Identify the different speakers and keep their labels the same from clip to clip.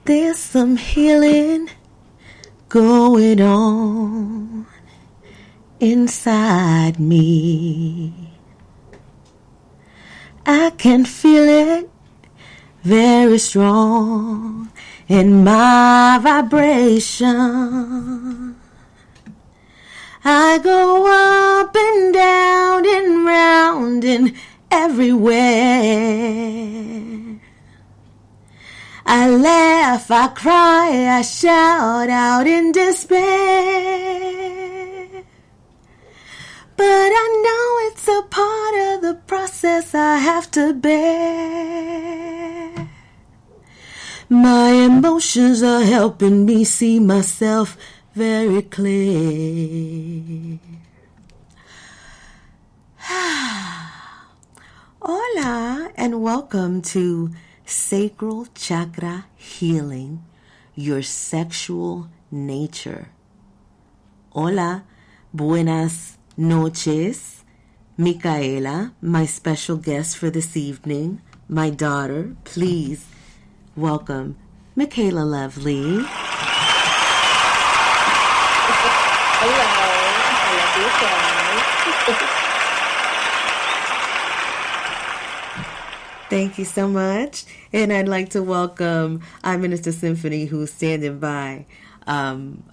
Speaker 1: There's some healing going on inside me. I can feel it very strong in my vibration. I go up and down and round and everywhere. I laugh, I cry, I shout out in despair. But I know it's a part of the process I have to bear. My emotions are helping me see myself very clear. Hola, and welcome to Sacral Chakra Healing, your sexual nature. Hola, buenas noches, Micaela, my special guest for this evening, my daughter. Please welcome Micaela Lovely.
Speaker 2: Hello, I love you.
Speaker 1: Thank you so much. And I'd like to welcome our Minister Symphony, who's standing by in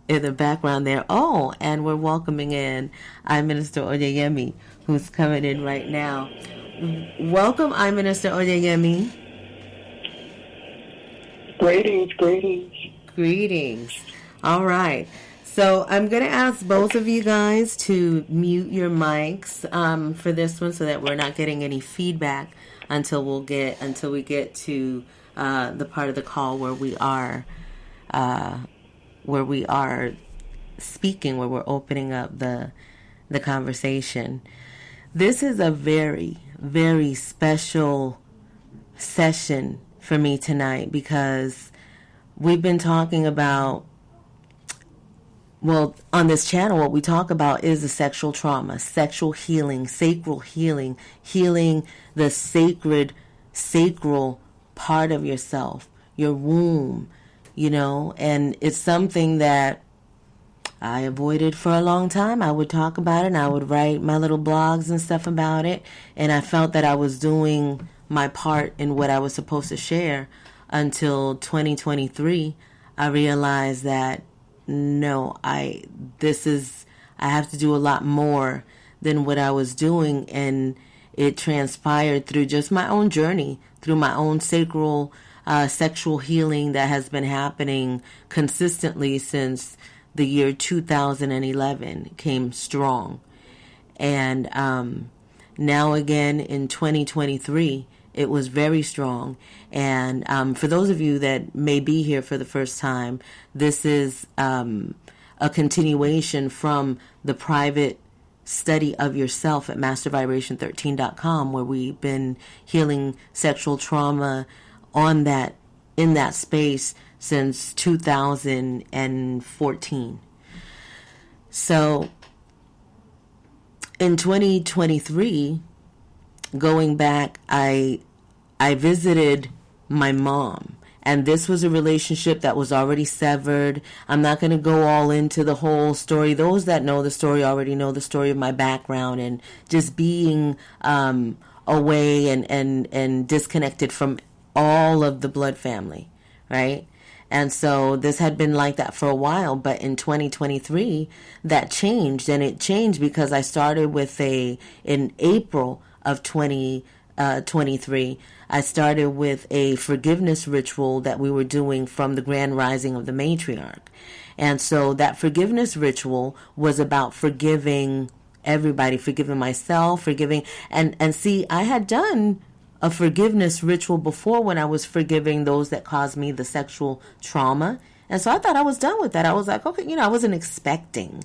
Speaker 1: the background there. Oh, and we're welcoming in our Minister Oyeyemi, who's coming in right now. Welcome, our Minister Oyeyemi.
Speaker 3: Greetings.
Speaker 1: Greetings. All right. So I'm going to ask both of you guys to mute your mics for this one so that we're not getting any feedback until we get to the part of the call where we are speaking, where we're opening up the conversation. This is a very, very special session for me tonight because we've been talking about, well, on this channel, what we talk about is the sexual trauma, sexual healing, sacral healing, healing the sacral part of yourself, your womb, and it's something that I avoided for a long time. I would talk about it and I would write my little blogs and stuff about it. And I felt that I was doing my part in what I was supposed to share until 2023. I realized that no, I have to do a lot more than what I was doing, and it transpired through just my own journey, through my own sacral sexual healing that has been happening consistently since the year 2011 came strong. And now again in 2023, it was very strong. And for those of you that may be here for the first time, this is a continuation from the private study of yourself at mastervibration13.com, where we've been healing sexual trauma in that space since 2014. So in 2023, going back, I visited my mom. And this was a relationship that was already severed. I'm not going to go all into the whole story. Those that know the story already know the story of my background and just being away and disconnected from all of the blood family, right? And so this had been like that for a while. But in 2023, that changed. And it changed because I started with in April of 2023, I started with a forgiveness ritual that we were doing from the Grand Rising of the Matriarch. And so that forgiveness ritual was about forgiving everybody, forgiving myself, forgiving. And see, I had done a forgiveness ritual before when I was forgiving those that caused me the sexual trauma. And so I thought I was done with that. I was like, okay, I wasn't expecting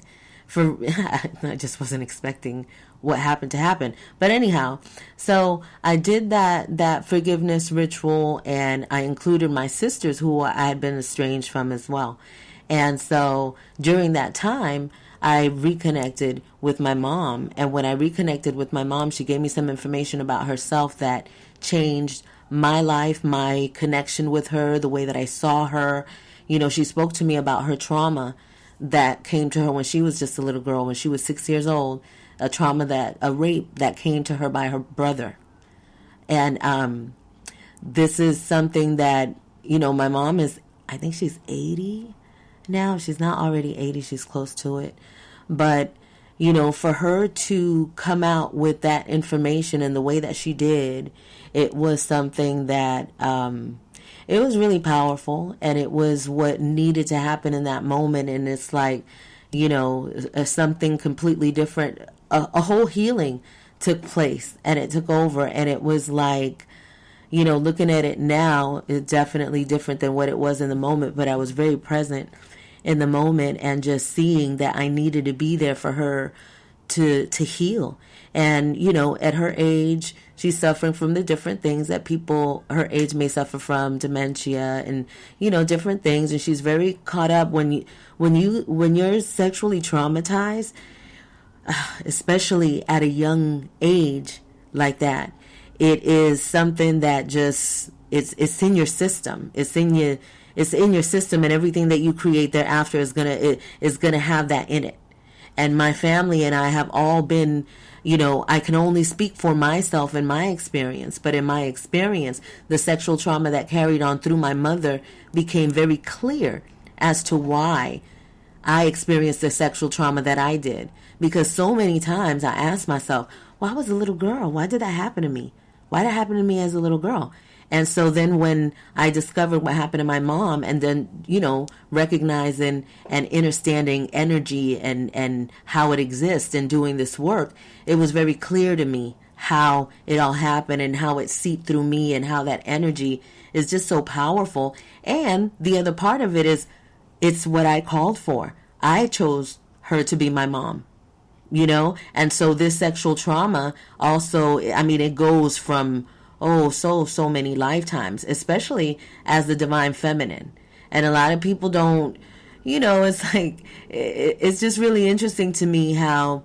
Speaker 1: I just wasn't expecting what happened to happen. But anyhow, so I did that forgiveness ritual, and I included my sisters who I had been estranged from as well. And so during that time, I reconnected with my mom. And when I reconnected with my mom, she gave me some information about herself that changed my life, my connection with her, the way that I saw her. She spoke to me about her trauma that came to her when she was just a little girl, when she was 6 years old, a rape that came to her by her brother. And this is something that, my mom I think she's 80 now. She's not already 80, she's close to it. But, for her to come out with that information in the way that she did, it was something that, it was really powerful, and it was what needed to happen in that moment. And it's like, something completely different, a whole healing took place, and it took over, and it was like, looking at it now, it's definitely different than what it was in the moment, but I was very present in the moment and just seeing that I needed to be there for her to heal. And, at her age, she's suffering from the different things that people her age may suffer from, dementia and, different things. And she's very caught up when you're sexually traumatized, especially at a young age like that. It is something that just it's in your system. It's in your system, and everything that you create thereafter is gonna have that in it. And my family and I have all been, I can only speak for myself and my experience, but in my experience, the sexual trauma that carried on through my mother became very clear as to why I experienced the sexual trauma that I did. Because so many times I asked myself, why was a little girl? Why did that happen to me? Why did it happen to me as a little girl? And so then when I discovered what happened to my mom, and then, recognizing and understanding energy and how it exists and doing this work, it was very clear to me how it all happened and how it seeped through me and how that energy is just so powerful. And the other part of it is it's what I called for. I chose her to be my mom. And so this sexual trauma also, it goes from, so many lifetimes, especially as the divine feminine. And a lot of people don't, it's like, it's just really interesting to me how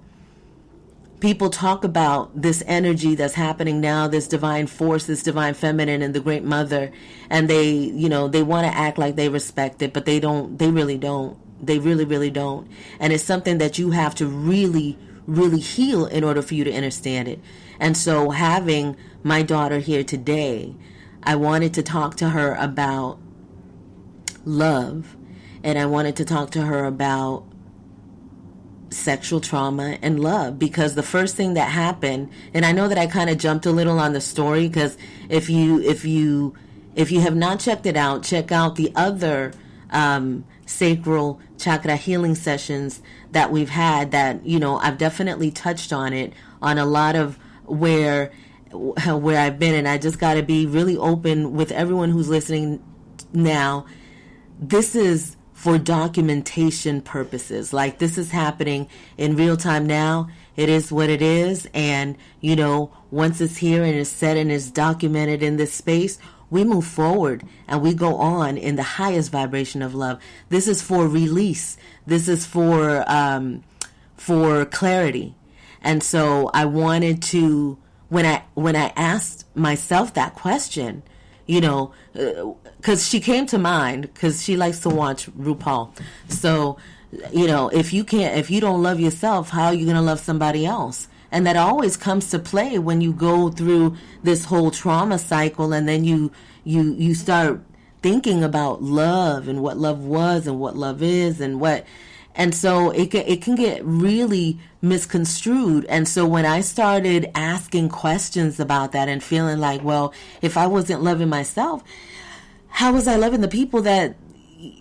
Speaker 1: people talk about this energy that's happening now, this divine force, this divine feminine and the great mother. And they, they want to act like they respect it, but they don't, they really don't. They really, really don't. And it's something that you have to really, really heal in order for you to understand it. And so having my daughter here today, I wanted to talk to her about love, and I wanted to talk to her about sexual trauma and love, because the first thing that happened, and I know that I kind of jumped a little on the story, because if you have not checked it out, check out the other sacral chakra healing sessions that we've had that, I've definitely touched on it on a lot of where I've been. And I just got to be really open with everyone who's listening now. This is for documentation purposes. Like, this is happening in real time now. It is what it is. And, once it's here and it's set and it's documented in this space, we move forward and we go on in the highest vibration of love. This is for release. This is for clarity. And so I wanted to, when I asked myself that question, because she came to mind, because she likes to watch RuPaul. So, if you don't love yourself, how are you going to love somebody else? And that always comes to play when you go through this whole trauma cycle, and then you start thinking about love and what love was and what love is and so it can get really misconstrued. And so when I started asking questions about that and feeling like, well, if I wasn't loving myself, how was I loving the people that,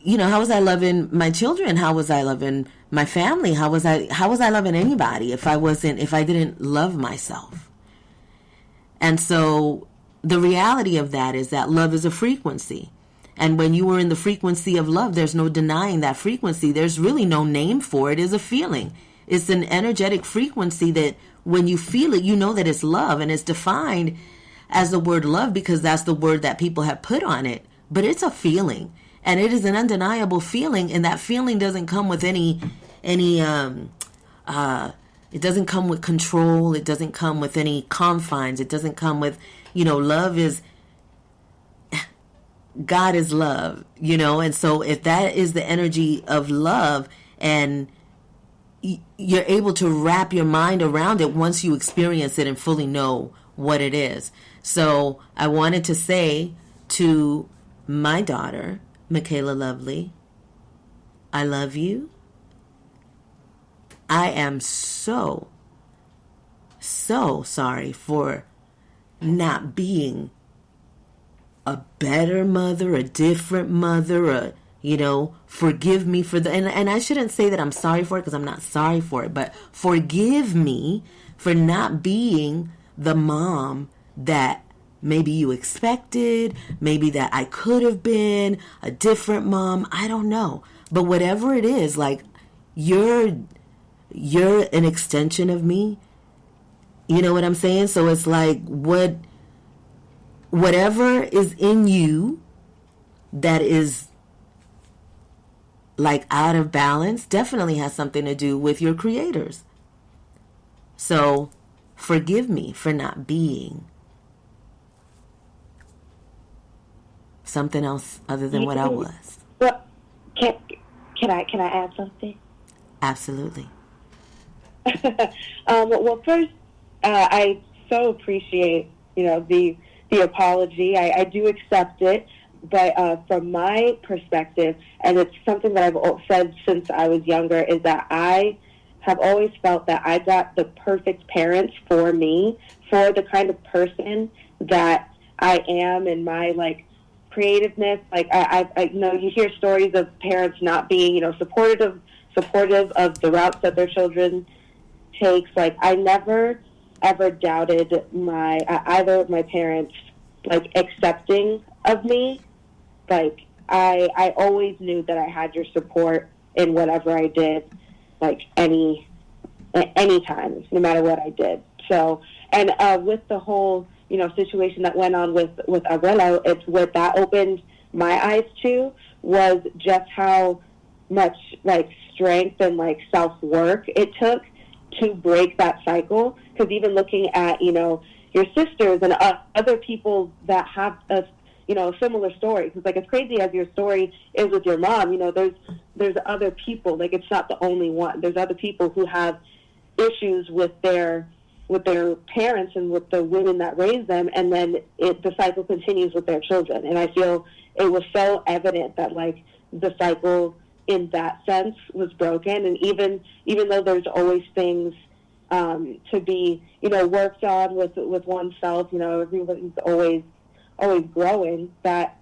Speaker 1: how was I loving my children? How was I loving my family? How was I loving anybody if I didn't love myself? And so the reality of that is that love is a frequency. And when you are in the frequency of love, there's no denying that frequency. There's really no name for it. It's a feeling. It's an energetic frequency that when you feel it, you know that it's love. And it's defined as the word love because that's the word that people have put on it. But it's a feeling. And it is an undeniable feeling. And that feeling doesn't come with it doesn't come with control. It doesn't come with any confines. It doesn't come with, love is God is love, and so if that is the energy of love, and you're able to wrap your mind around it once you experience it and fully know what it is. So I wanted to say to my daughter, Michaela Lovely, I love you. I am so sorry for not being a better mother, a different mother, forgive me for the, and I shouldn't say that I'm sorry for it, because I'm not sorry for it, but forgive me for not being the mom that maybe you expected, maybe that I could have been, a different mom, I don't know. But whatever it is, like, you're an extension of me. You know what I'm saying? So it's like, whatever is in you that is like out of balance definitely has something to do with your creators. So forgive me for not being something else other than what I was.
Speaker 2: Well, can I add something?
Speaker 1: Absolutely.
Speaker 2: Well, first, I so appreciate the apology. I do accept it, but from my perspective, and it's something that I've said since I was younger, is that I have always felt that I got the perfect parents for me, for the kind of person that I am, and my creativeness. I you hear stories of parents not being supportive of the routes that their children takes. I never ever doubted either of my parents accepting of me. I always knew that I had your support in whatever I did, any time, no matter what I did. So, and with the whole situation that went on with Abuela, it's what that opened my eyes to, was just how much strength and self-work it took to break that cycle. Because even looking at your sisters and other people that have a similar story, because as crazy as your story is with your mom, there's other people. It's not the only one. There's other people who have issues with their parents and with the women that raised them, and then the cycle continues with their children. And I feel it was so evident that the cycle in that sense was broken. And even though there's always things to be worked on with oneself, everybody's always growing, that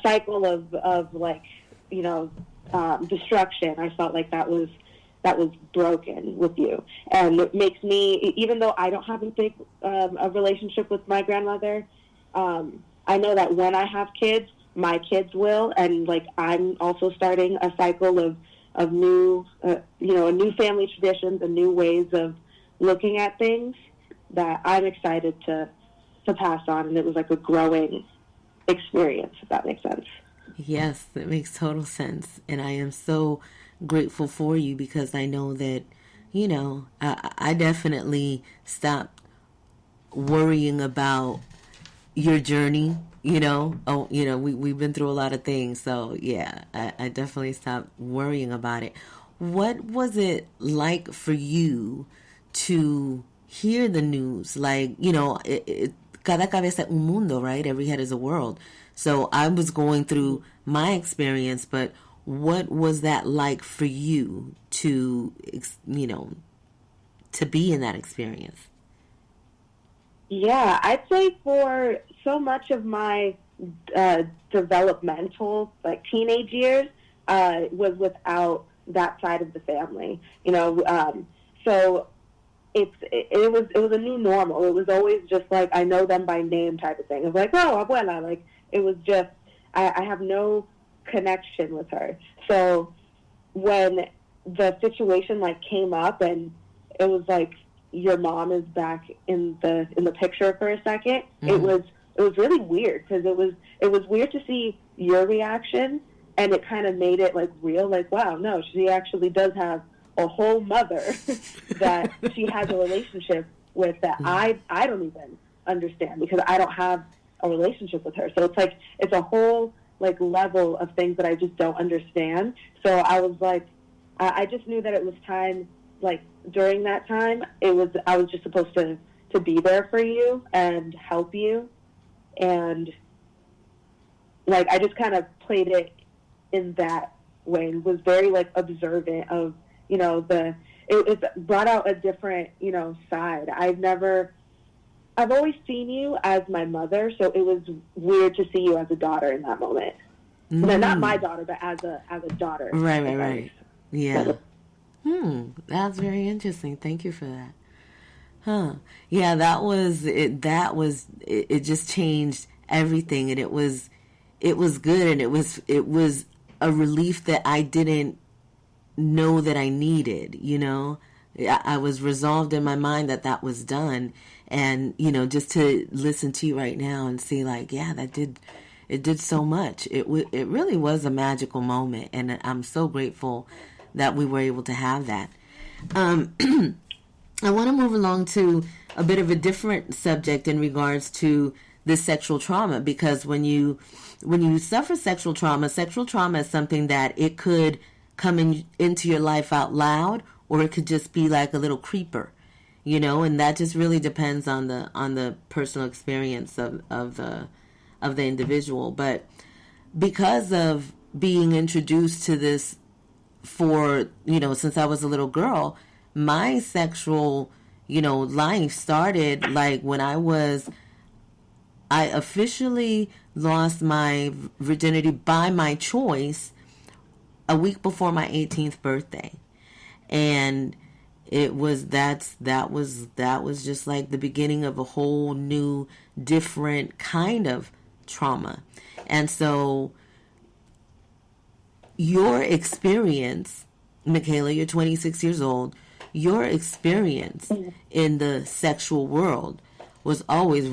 Speaker 2: cycle of destruction, I felt that was broken with you. And it makes me, even though I don't have a relationship with my grandmother, I know that when I have kids, my kids will, and I'm also starting a cycle of new new family traditions and new ways of looking at things that I'm excited to pass on. And it was a growing experience, if that makes sense.
Speaker 1: Yes, that makes total sense. And I am so grateful for you, because I know that, I definitely stopped worrying about your journey, we've been through a lot of things. So yeah, I definitely stopped worrying about it. What was it like for you to hear the news? Cada cabeza un mundo, right? Every head is a world. So I was going through my experience, but what was that like for you to be in that experience?
Speaker 2: Yeah, I'd say for so much of my developmental, teenage years, was without that side of the family. So it was a new normal. It was always just I know them by name type of thing. It was oh, abuela. It was just I have no connection with her. So when the situation came up and it was your mom is back in the picture for a second, mm-hmm. It was really weird, because it was weird to see your reaction, and it kind of made it real, wow, no, she actually does have a whole mother that she has a relationship with that, mm-hmm. I don't even understand, because I don't have a relationship with her. So it's like, it's a whole like level of things that I just don't understand. So I was like, I just knew that it was time, like during that time, I was just supposed to be there for you and help you. And like, I just kind of played it in that way, was very like observant of, you know, it brought out a different, you know, side. I've always seen you as my mother, so it was weird to see you as a daughter in that moment. No, not my daughter, but as a daughter.
Speaker 1: Right. Yeah. That's very interesting. Thank you for that. Huh. Yeah, that was it. It just changed everything, and it was good, and it was a relief that I didn't know that I needed, you know. I was resolved in my mind that was done, and, you know, just to listen to you right now and see, like, yeah, it did so much. It really was a magical moment, and I'm so grateful that we were able to have that. I want to move along to a bit of a different subject in regards to this sexual trauma, because when you suffer sexual trauma is something that it could come into your life out loud, or it could just be like a little creeper, you know, and that just really depends on the personal experience of the individual. But because of being introduced to this for, you know, since I was a little girl, my sexual, you know, life started like when I officially lost my virginity by my choice a week before my 18th birthday. And that was just like the beginning of a whole new, different kind of trauma. And so your experience, Michaela, you're 26 years old, your experience in the sexual world was always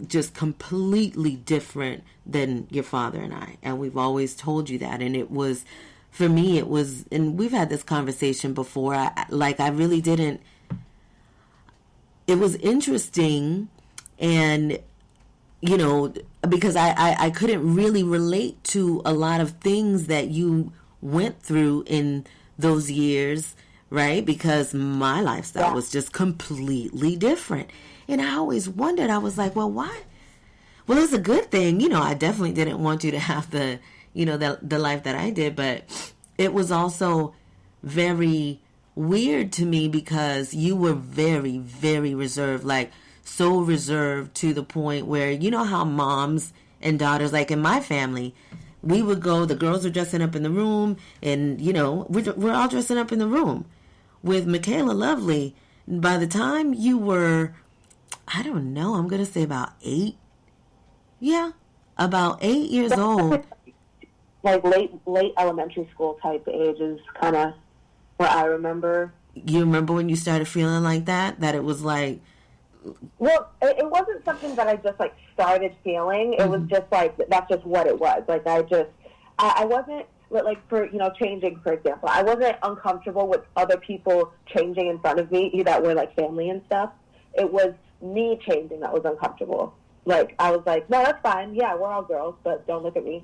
Speaker 1: just completely different than your father and I. And we've always told you that. And it was, for me, it was, and we've had this conversation before, I really didn't, it was interesting, and, you know, because I couldn't really relate to a lot of things that you went through in those years, right? Because my lifestyle was just completely different. And I always wondered, I was like, well, why? Well, it's a good thing. You know, I definitely didn't want you to have the life that I did, but it was also very weird to me because you were very, very reserved, like so reserved to the point where, you know how moms and daughters, like in my family, we would go, the girls are dressing up in the room, and, you know, we're all dressing up in the room. With Michaela Lovely, by the time you were, I don't know, I'm going to say about 8. Yeah, about 8 years old.
Speaker 2: Like late elementary school type age is kind of what I remember.
Speaker 1: You remember when you started feeling like that? That it was like...
Speaker 2: Well, it wasn't something that I just, like, started feeling. It was just, like, that's just what it was. Like, I wasn't, like, for, you know, changing, for example. I wasn't uncomfortable with other people changing in front of me that were, like, family and stuff. It was me changing that was uncomfortable. Like, I was like, no, that's fine. Yeah, we're all girls, but don't look at me.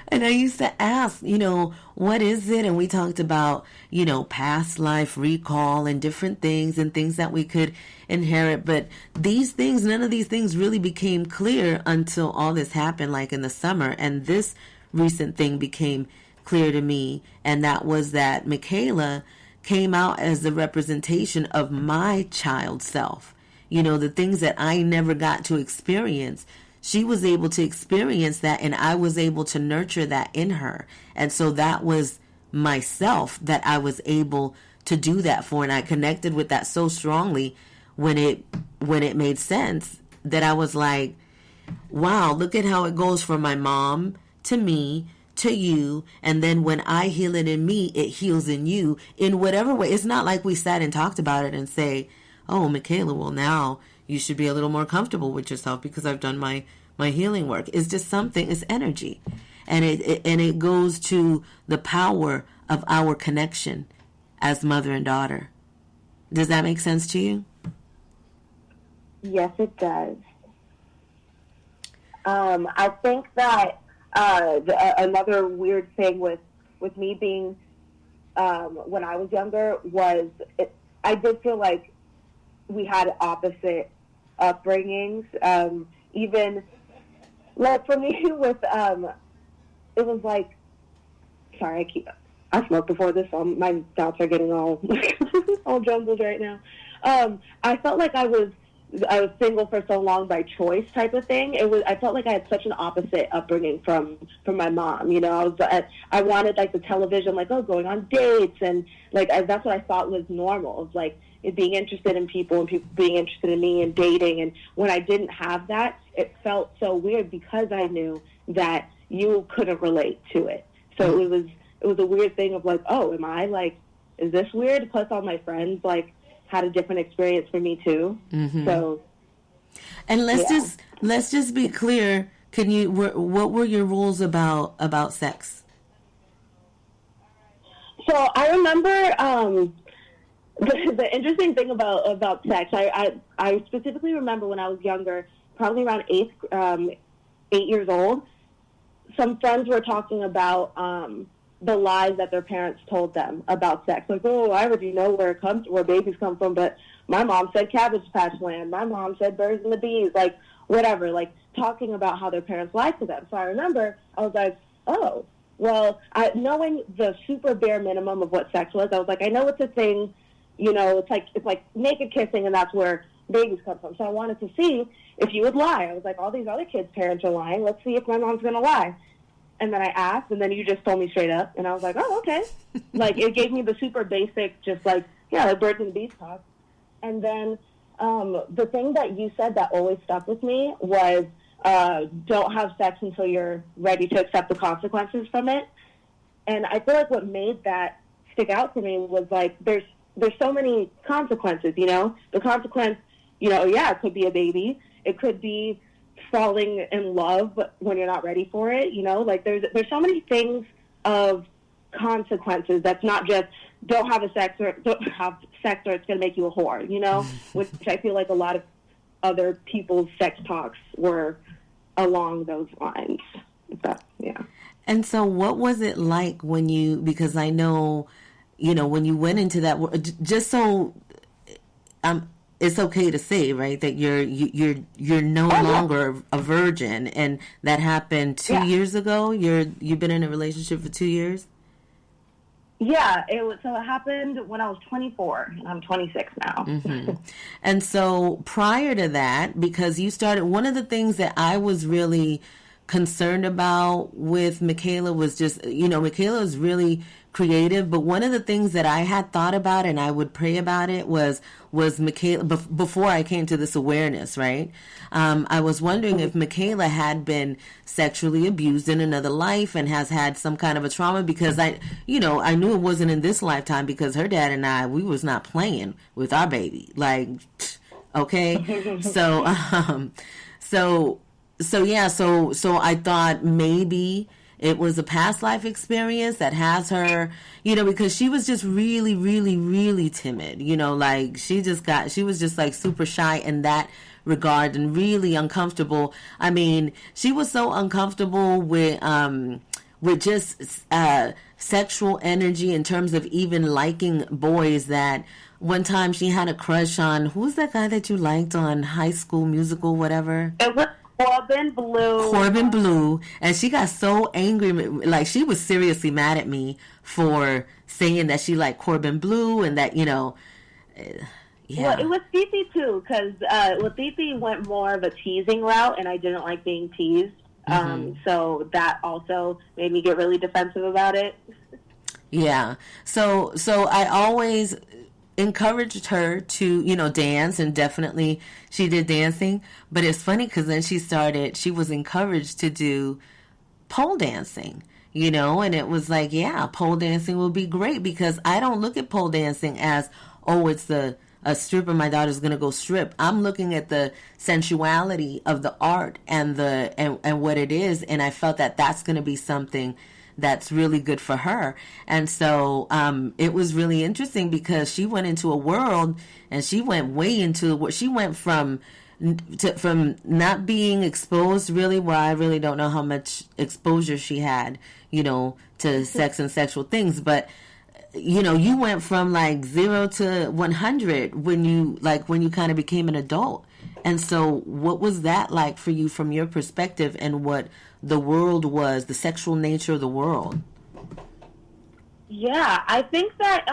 Speaker 1: And I used to ask, you know, what is it? And we talked about, you know, past life recall and different things and things that we could inherit. But these things, none of these things really became clear until all this happened, like in the summer. And this recent thing became clear to me. And that was that Michaela came out as the representation of my child self. You know, the things that I never got to experience. She was able to experience that, and I was able to nurture that in her. And so that was myself that I was able to do that for. And I connected with that so strongly when it made sense that I was like, wow, look at how it goes from my mom to me to you. And then when I heal it in me, it heals in you in whatever way. It's not like we sat and talked about it and say, oh, Michaela, well, now you should be a little more comfortable with yourself because I've done my healing work. It's just something, it's energy. And it goes to the power of our connection as mother and daughter. Does that make sense to you?
Speaker 2: Yes, it does. I think that another weird thing with me being when I was younger was I did feel like we had opposite upbringings. Even like for me with it was like, sorry, I smoked before this, so my thoughts are getting all all jumbled right now. I felt like I was single for so long by choice type of thing. I felt like I had such an opposite upbringing from my mom. You know, I wanted like the television, like going on dates, and like that's what I thought was normal. Of like being interested in people and people being interested in me and dating. And when I didn't have that, it felt so weird because I knew that you couldn't relate to it. So it was a weird thing of like, oh, am I like, is this weird? Plus all my friends like had a different experience for me too. Mm-hmm. So,
Speaker 1: and let's just be clear. What were your rules about sex?
Speaker 2: So I remember the interesting thing about sex. I specifically remember when I was younger, probably around 8 years old. Some friends were talking about the lies that their parents told them about sex. Like, oh, I already know where babies come from, but my mom said Cabbage Patch land. My mom said birds and the bees. Like, whatever. Like, talking about how their parents lied to them. So I remember I was like, oh, well, knowing the super bare minimum of what sex was, I was like, I know it's a thing. You know, it's like naked kissing, and that's where babies come from. So I wanted to see if you would lie. I was like, all these other kids' parents are lying. Let's see if my mom's going to lie. And then I asked, and then you just told me straight up. And I was like, oh, okay. Like, it gave me the super basic, just like, yeah, like birds and bees talk. And then the thing that you said that always stuck with me was don't have sex until you're ready to accept the consequences from it. And I feel like what made that stick out to me was like, there's so many consequences, you know? The consequence, you know, yeah, it could be a baby. It could be falling in love when you're not ready for it, you know? Like, there's so many things of consequences that's not just don't have sex or it's going to make you a whore, you know? Which I feel like a lot of other people's sex talks were along those lines. Yeah.
Speaker 1: And so what was it like when because I know, you know, when you went into that, just so it's okay to say, right, that you're no longer a virgin, and that happened 2 years ago. You've been in a relationship for 2 years.
Speaker 2: Yeah, it happened when I was 24, and I'm 26 now.
Speaker 1: Mm-hmm. And so prior to that, because you started, one of the things that I was really concerned about with Michaela was just, you know, Michaela is really creative, but one of the things that I had thought about and I would pray about it was Michaela, before I came to this awareness, right? I was wondering if Michaela had been sexually abused in another life and has had some kind of a trauma, because I knew it wasn't in this lifetime, because her dad and we was not playing with our baby. Like, okay. So I thought maybe it was a past life experience that has her, you know, because she was just really, really, really timid, you know, like she was just like super shy in that regard and really uncomfortable. I mean, she was so uncomfortable with just sexual energy in terms of even liking boys that one time she had a crush on, who's that guy that you liked on High School Musical, whatever?
Speaker 2: It was
Speaker 1: Corbin Blue, and she got so angry, like she was seriously mad at me for saying that she liked Corbin Blue, and that, you know, yeah.
Speaker 2: Well, it was Fifi too, because Fifi went more of a teasing route, and I didn't like being teased. So that also made me get really defensive about it.
Speaker 1: Yeah. So I always encouraged her to, you know, dance, and definitely she did dancing. But it's funny because then she was encouraged to do pole dancing, you know, and it was like, yeah, pole dancing will be great, because I don't look at pole dancing as, oh, it's a stripper, my daughter's going to go strip. I'm looking at the sensuality of the art and what it is. And I felt that that's going to be something that's really good for her. And so it was really interesting, because she went into a world, and she went way into what she went from from not being exposed, really, well, I really don't know how much exposure she had, to sex and sexual things, but you went from like 0 to 100 when you kind of became an adult. And so what was that like for you from your perspective, and what the world was, the sexual nature of the world?
Speaker 2: Yeah, I think that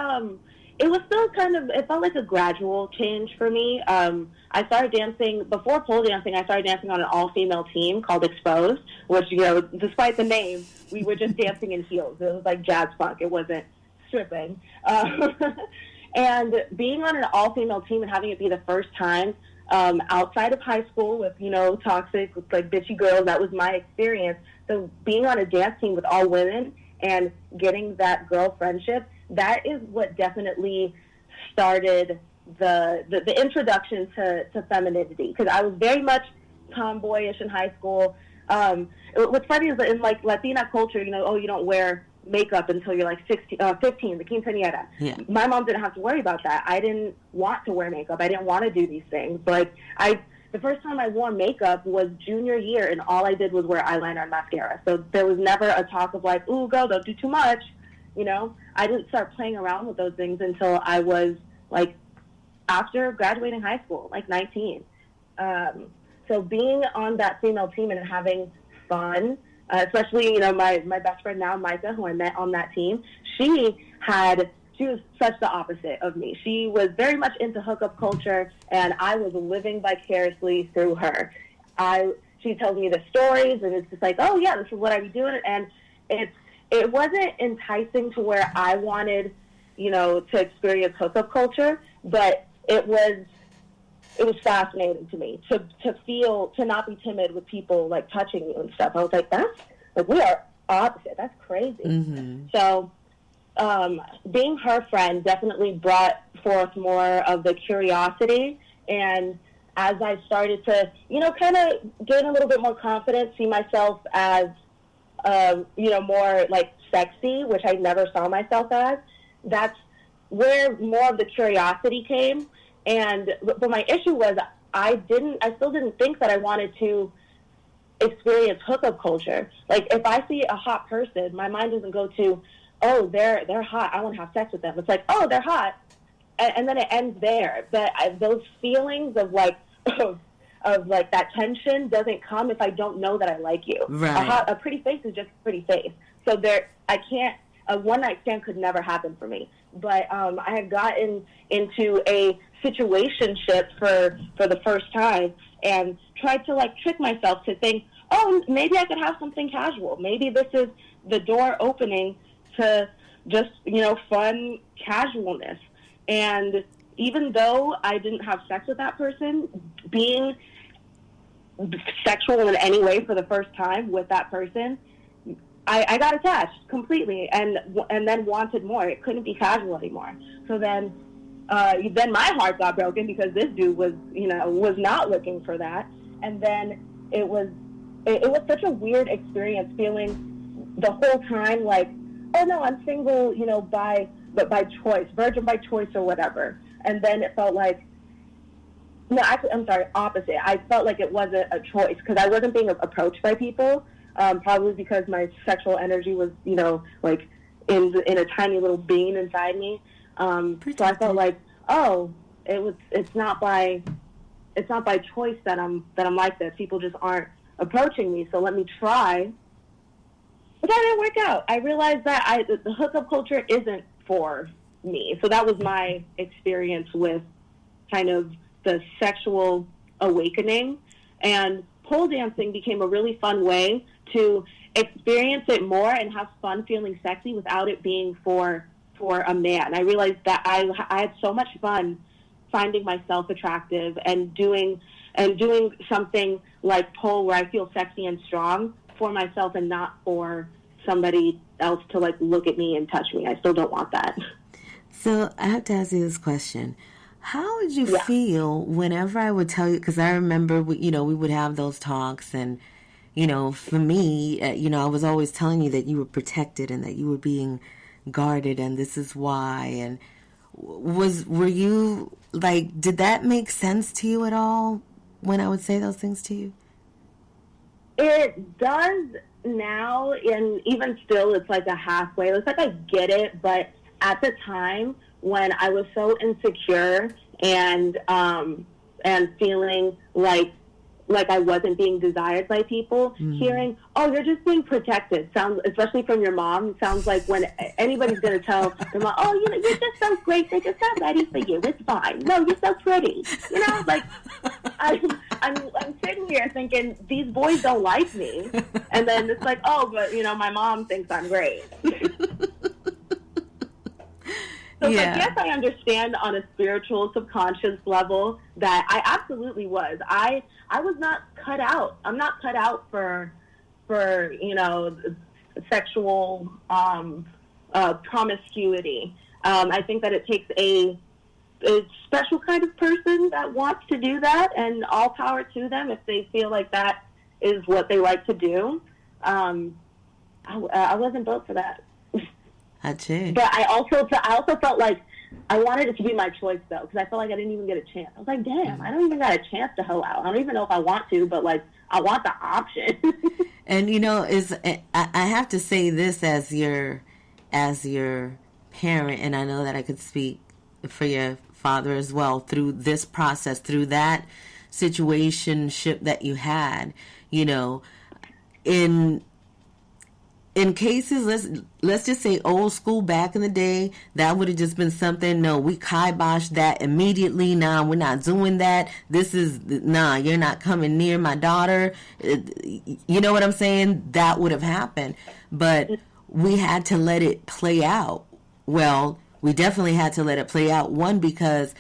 Speaker 2: it was still it felt like a gradual change for me. I started dancing, before pole dancing, I started dancing on an all-female team called Exposed, which, despite the name, we were just dancing in heels. It was like jazz funk. It wasn't stripping. And being on an all-female team and having it be the first time outside of high school with, toxic, like bitchy girls, that was my experience. So being on a dance team with all women and getting that girl friendship, that is what definitely started the introduction to femininity, because I was very much tomboyish in high school. What's funny is that in like Latina culture, you don't wear makeup until you're like 15, the quinceañera.
Speaker 1: Yeah.
Speaker 2: My mom didn't have to worry about that. I didn't want to wear makeup. I didn't want to do these things. But the first time I wore makeup was junior year, and all I did was wear eyeliner and mascara. So there was never a talk of like, ooh, girl, don't do too much. I didn't start playing around with those things until I was like after graduating high school, like 19. So being on that female team and having fun, especially, my best friend now, Micah, who I met on that team, she was such the opposite of me. She was very much into hookup culture, and I was living vicariously through her. She tells me the stories, and it's just like, oh yeah, this is what I be doing, and it wasn't enticing to where I wanted, to experience hookup culture, but it was fascinating to me to not be timid with people like touching you and stuff. I was like, we are opposite. That's crazy.
Speaker 1: Mm-hmm.
Speaker 2: So, being her friend definitely brought forth more of the curiosity. And as I started to, kind of gain a little bit more confidence, see myself as, more like sexy, which I never saw myself as, that's where more of the curiosity came. But my issue was I still didn't think that I wanted to experience hookup culture. Like, if I see a hot person, my mind doesn't go to, oh, they're hot, I want to have sex with them. It's like, oh, they're hot, and then it ends there. But those feelings of like of like that tension doesn't come if I don't know that I like you.
Speaker 1: Right.
Speaker 2: A pretty face is just a pretty face. So a one night stand could never happen for me. But I had gotten into a situationship for the first time and tried to like trick myself to think, oh, maybe I could have something casual. Maybe this is the door opening to just, fun casualness. And even though I didn't have sex with that person, being sexual in any way for the first time with that person, I got attached completely and then wanted more. It couldn't be casual anymore. So then my heart got broken because this dude was not looking for that. And then it was such a weird experience feeling the whole time like, oh no, I'm single, by choice, virgin by choice or whatever. And then it felt like, no, actually, I'm sorry, opposite. I felt like it wasn't a choice because I wasn't being approached by people, probably because my sexual energy was, like in a tiny little bean inside me. So I felt like, oh, it's not by choice that I'm like this. People just aren't approaching me, so let me try. But that didn't work out. I realized that the hookup culture isn't for me. So that was my experience with kind of the sexual awakening. And pole dancing became a really fun way to experience it more and have fun feeling sexy without it being for a man. I realized that I had so much fun finding myself attractive and doing something like pole where I feel sexy and strong for myself and not for somebody else to like look at me and touch me. I still don't want that.
Speaker 1: So I have to ask you this question. How would you feel whenever I would tell you, because I remember, we would have those talks and, for me, I was always telling you that you were protected and that you were being guarded and this is why. And were you like, did that make sense to you at all? when I would say those things to you?
Speaker 2: It does now, and even still, it's like a halfway. It's like I get it, but at the time when I was so insecure and feeling like I wasn't being desired by people, hearing, oh, you're just being protected, sounds, especially from your mom, sounds like when anybody's going to tell their mom, oh, you're just so great, they're just not ready for you, it's fine. No, you're so pretty. You know, like, I'm sitting here thinking, these boys don't like me. And then it's like, oh, but, you know, my mom thinks I'm great. So I guess I understand on a spiritual, subconscious level that I absolutely was. I was not cut out. I'm not cut out for you know, sexual promiscuity. I think that it takes a special kind of person that wants to do that, and all power to them if they feel like that is what they like to do. I wasn't built for that. But I also felt like I wanted it to be my choice, though, because I felt like I didn't even get a chance. I was like, damn, I don't even got a chance to hoe out. I don't even know if I want to, but, like, I want the option.
Speaker 1: And, you know, I have to say this as your parent, and I know that I could speak for your father as well, through this process, through that situationship that you had, you know, in cases, let's just say old school back in the day, that would have just been something, no, we kiboshed that immediately. Nah, we're not doing that. You're not coming near my daughter. You know what I'm saying? That would have happened. But we had to let it play out. Well, we definitely had to let it play out. One, because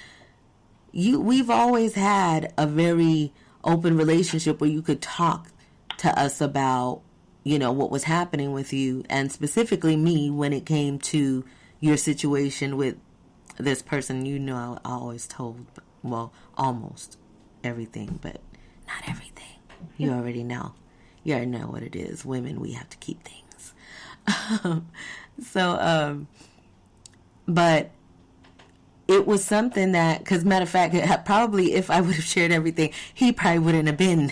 Speaker 1: we've always had a very open relationship where you could talk to us about, you know, what was happening with you, and specifically me when it came to your situation with this person. You know, I always told, well, almost everything, but not everything. You already know. You already know what it is. Women, we have to keep things. But it was something that, because matter of fact, probably if I would have shared everything, he probably wouldn't have been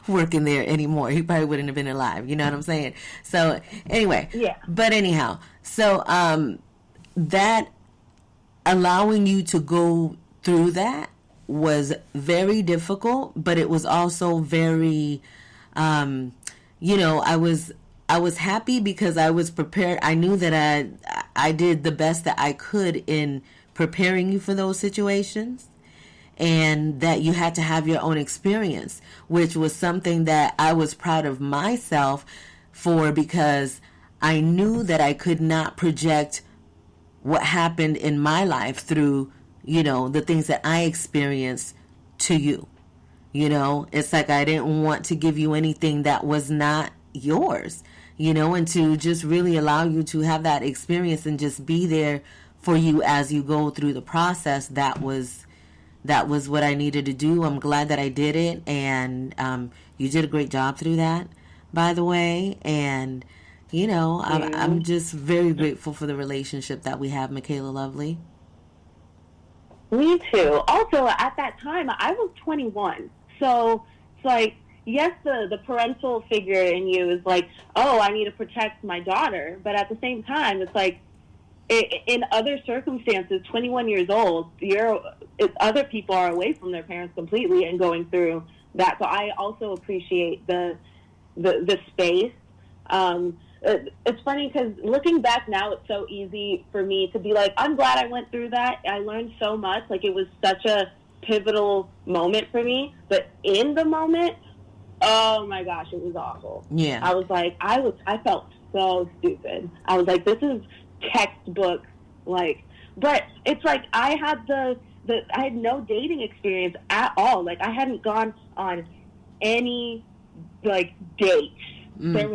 Speaker 1: working there anymore. He probably wouldn't have been alive. You know what I'm saying? So anyway,
Speaker 2: yeah.
Speaker 1: But anyhow, so that allowing you to go through that was very difficult, but it was also very, you know, I was happy because I was prepared. I knew that I did the best that I could in preparing you for those situations, and that you had to have your own experience, which was something that I was proud of myself for, because I knew that I could not project what happened in my life through, you know, the things that I experienced to you. You know, it's like I didn't want to give you anything that was not yours, you know, and to just really allow you to have that experience and just be there for you as you go through the process. That was what I needed to do. I'm glad that I did it, and you did a great job through that, by the way. And you know, I'm just very grateful for the relationship that we have, Michaela Lovely.
Speaker 2: Me too. Also, at that time, I was 21, so it's like, yes, the parental figure in you is like, oh, I need to protect my daughter, but at the same time, it's like, in other circumstances, 21 years old, other people are away from their parents completely and going through that. So I also appreciate the space. It's funny because looking back now, it's so easy for me to be like, I'm glad I went through that. I learned so much. Like, it was such a pivotal moment for me. But in the moment, oh my gosh, it was awful.
Speaker 1: Yeah.
Speaker 2: I was like, I felt so stupid. I was like, this is textbook, like, but it's like I had no dating experience at all. Like, I hadn't gone on any like dates. There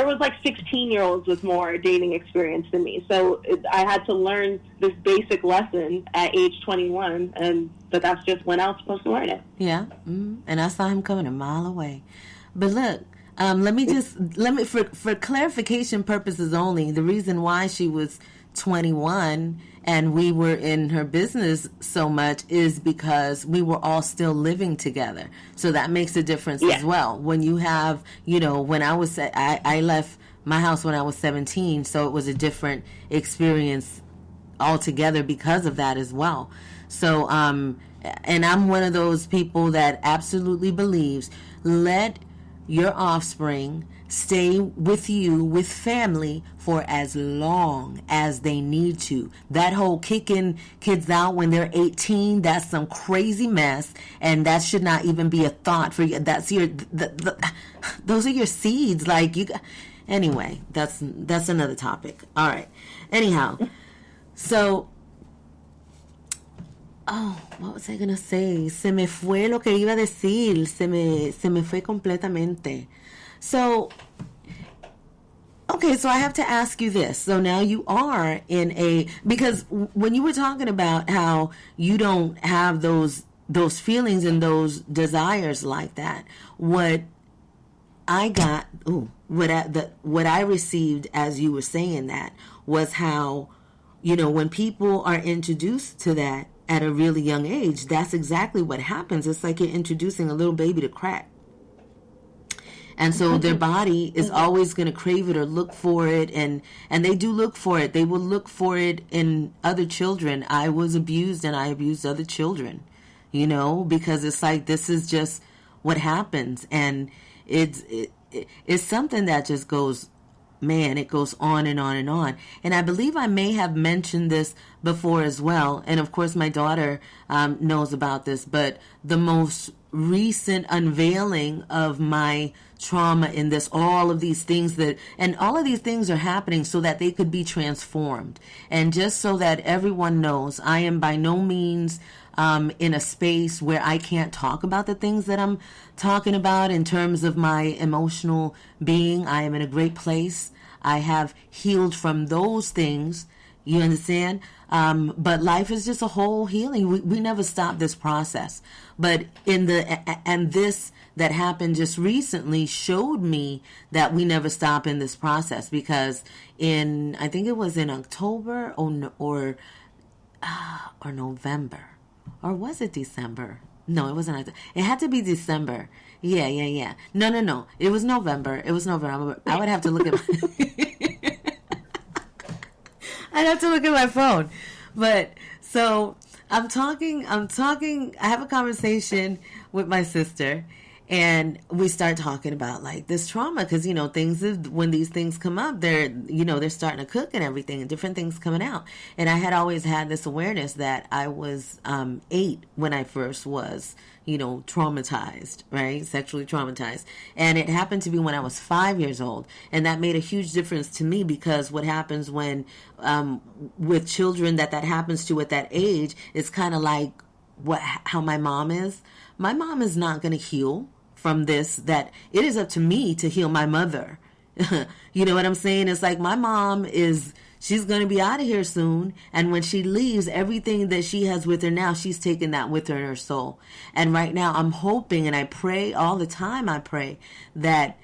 Speaker 2: was like 16-year-olds with more dating experience than me. So I had to learn this basic lesson at age 21, but that's just when I was supposed to learn it.
Speaker 1: Yeah, and I saw him coming a mile away. But look, let me for clarification purposes only, the reason why she was 21 and we were in her business so much is because we were all still living together. So that makes a difference as well. When you have, when I left my house when I was 17, so it was a different experience altogether because of that as well. So, and I'm one of those people that absolutely believes, let your offspring stay with you, with family, for as long as they need to. That whole kicking kids out when they're 18, that's some crazy mess, and that should not even be a thought for you. That's those are your seeds. Anyway, that's another topic. All right. Anyhow, so, what was I gonna say? Se me fue lo que iba a decir. Se me fue completamente. So, okay, so I have to ask you this. So now you are because when you were talking about how you don't have those feelings and those desires like that, what I received as you were saying that was how, when people are introduced to that at a really young age, that's exactly what happens. It's like you're introducing a little baby to crack. And so their body is always going to crave it or look for it. And they do look for it. They will look for it in other children. I was abused and I abused other children, because it's like, this is just what happens. And it's something that just goes, man, it goes on and on and on. And I believe I may have mentioned this before as well. And of course, my daughter knows about this, but the most recent unveiling of my trauma in this, all of these things are happening so that they could be transformed. And just so that everyone knows, I am by no means in a space where I can't talk about the things that I'm talking about in terms of my emotional being. I am in a great place. I have healed from those things. You understand? But life is just a whole healing. We never stop this process. But this that happened just recently showed me that we never stop in this process, because I think it was in October or November, or was it December? No, it wasn't. It had to be December. Yeah. No. It was November. I would have to look at I'd have to look at my phone. But so I'm talking, I have a conversation with my sister, and we start talking about like this trauma, because when these things come up, they're starting to cook and everything, and different things coming out. And I had always had this awareness that I was 8 when I first was traumatized, right? Sexually traumatized. And it happened to be when I was 5 years old. And that made a huge difference to me, because what happens when, with children that happens to at that age, it's kind of like how my mom is. My mom is not going to heal from this, that it is up to me to heal my mother. You know what I'm saying? It's like my mom she's going to be out of here soon. And when she leaves, everything that she has with her now, she's taking that with her in her soul. And right now I'm hoping, and I pray all the time, I pray that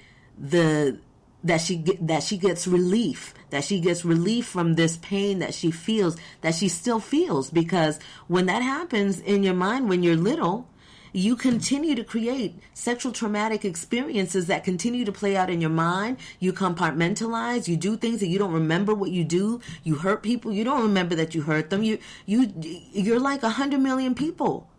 Speaker 1: she gets relief, from this pain that she feels, that she still feels. Because when that happens in your mind, when you're little, you continue to create sexual traumatic experiences that continue to play out in your mind. You compartmentalize. You do things that you don't remember what you do. You hurt people. You don't remember that you hurt them. You're like 100 million people.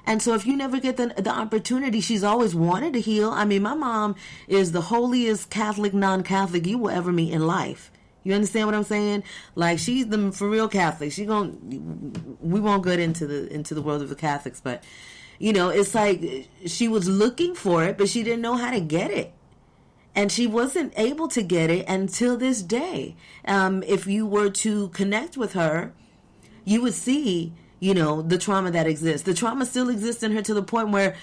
Speaker 1: And so if you never get the opportunity, she's always wanted to heal. I mean, my mom is the holiest Catholic, non-Catholic you will ever meet in life. You understand what I'm saying? Like, she's the for real Catholic. We won't get into the world of the Catholics, but it's like she was looking for it, but she didn't know how to get it. And she wasn't able to get it until this day. If you were to connect with her, you would see, the trauma that exists. The trauma still exists in her to the point where,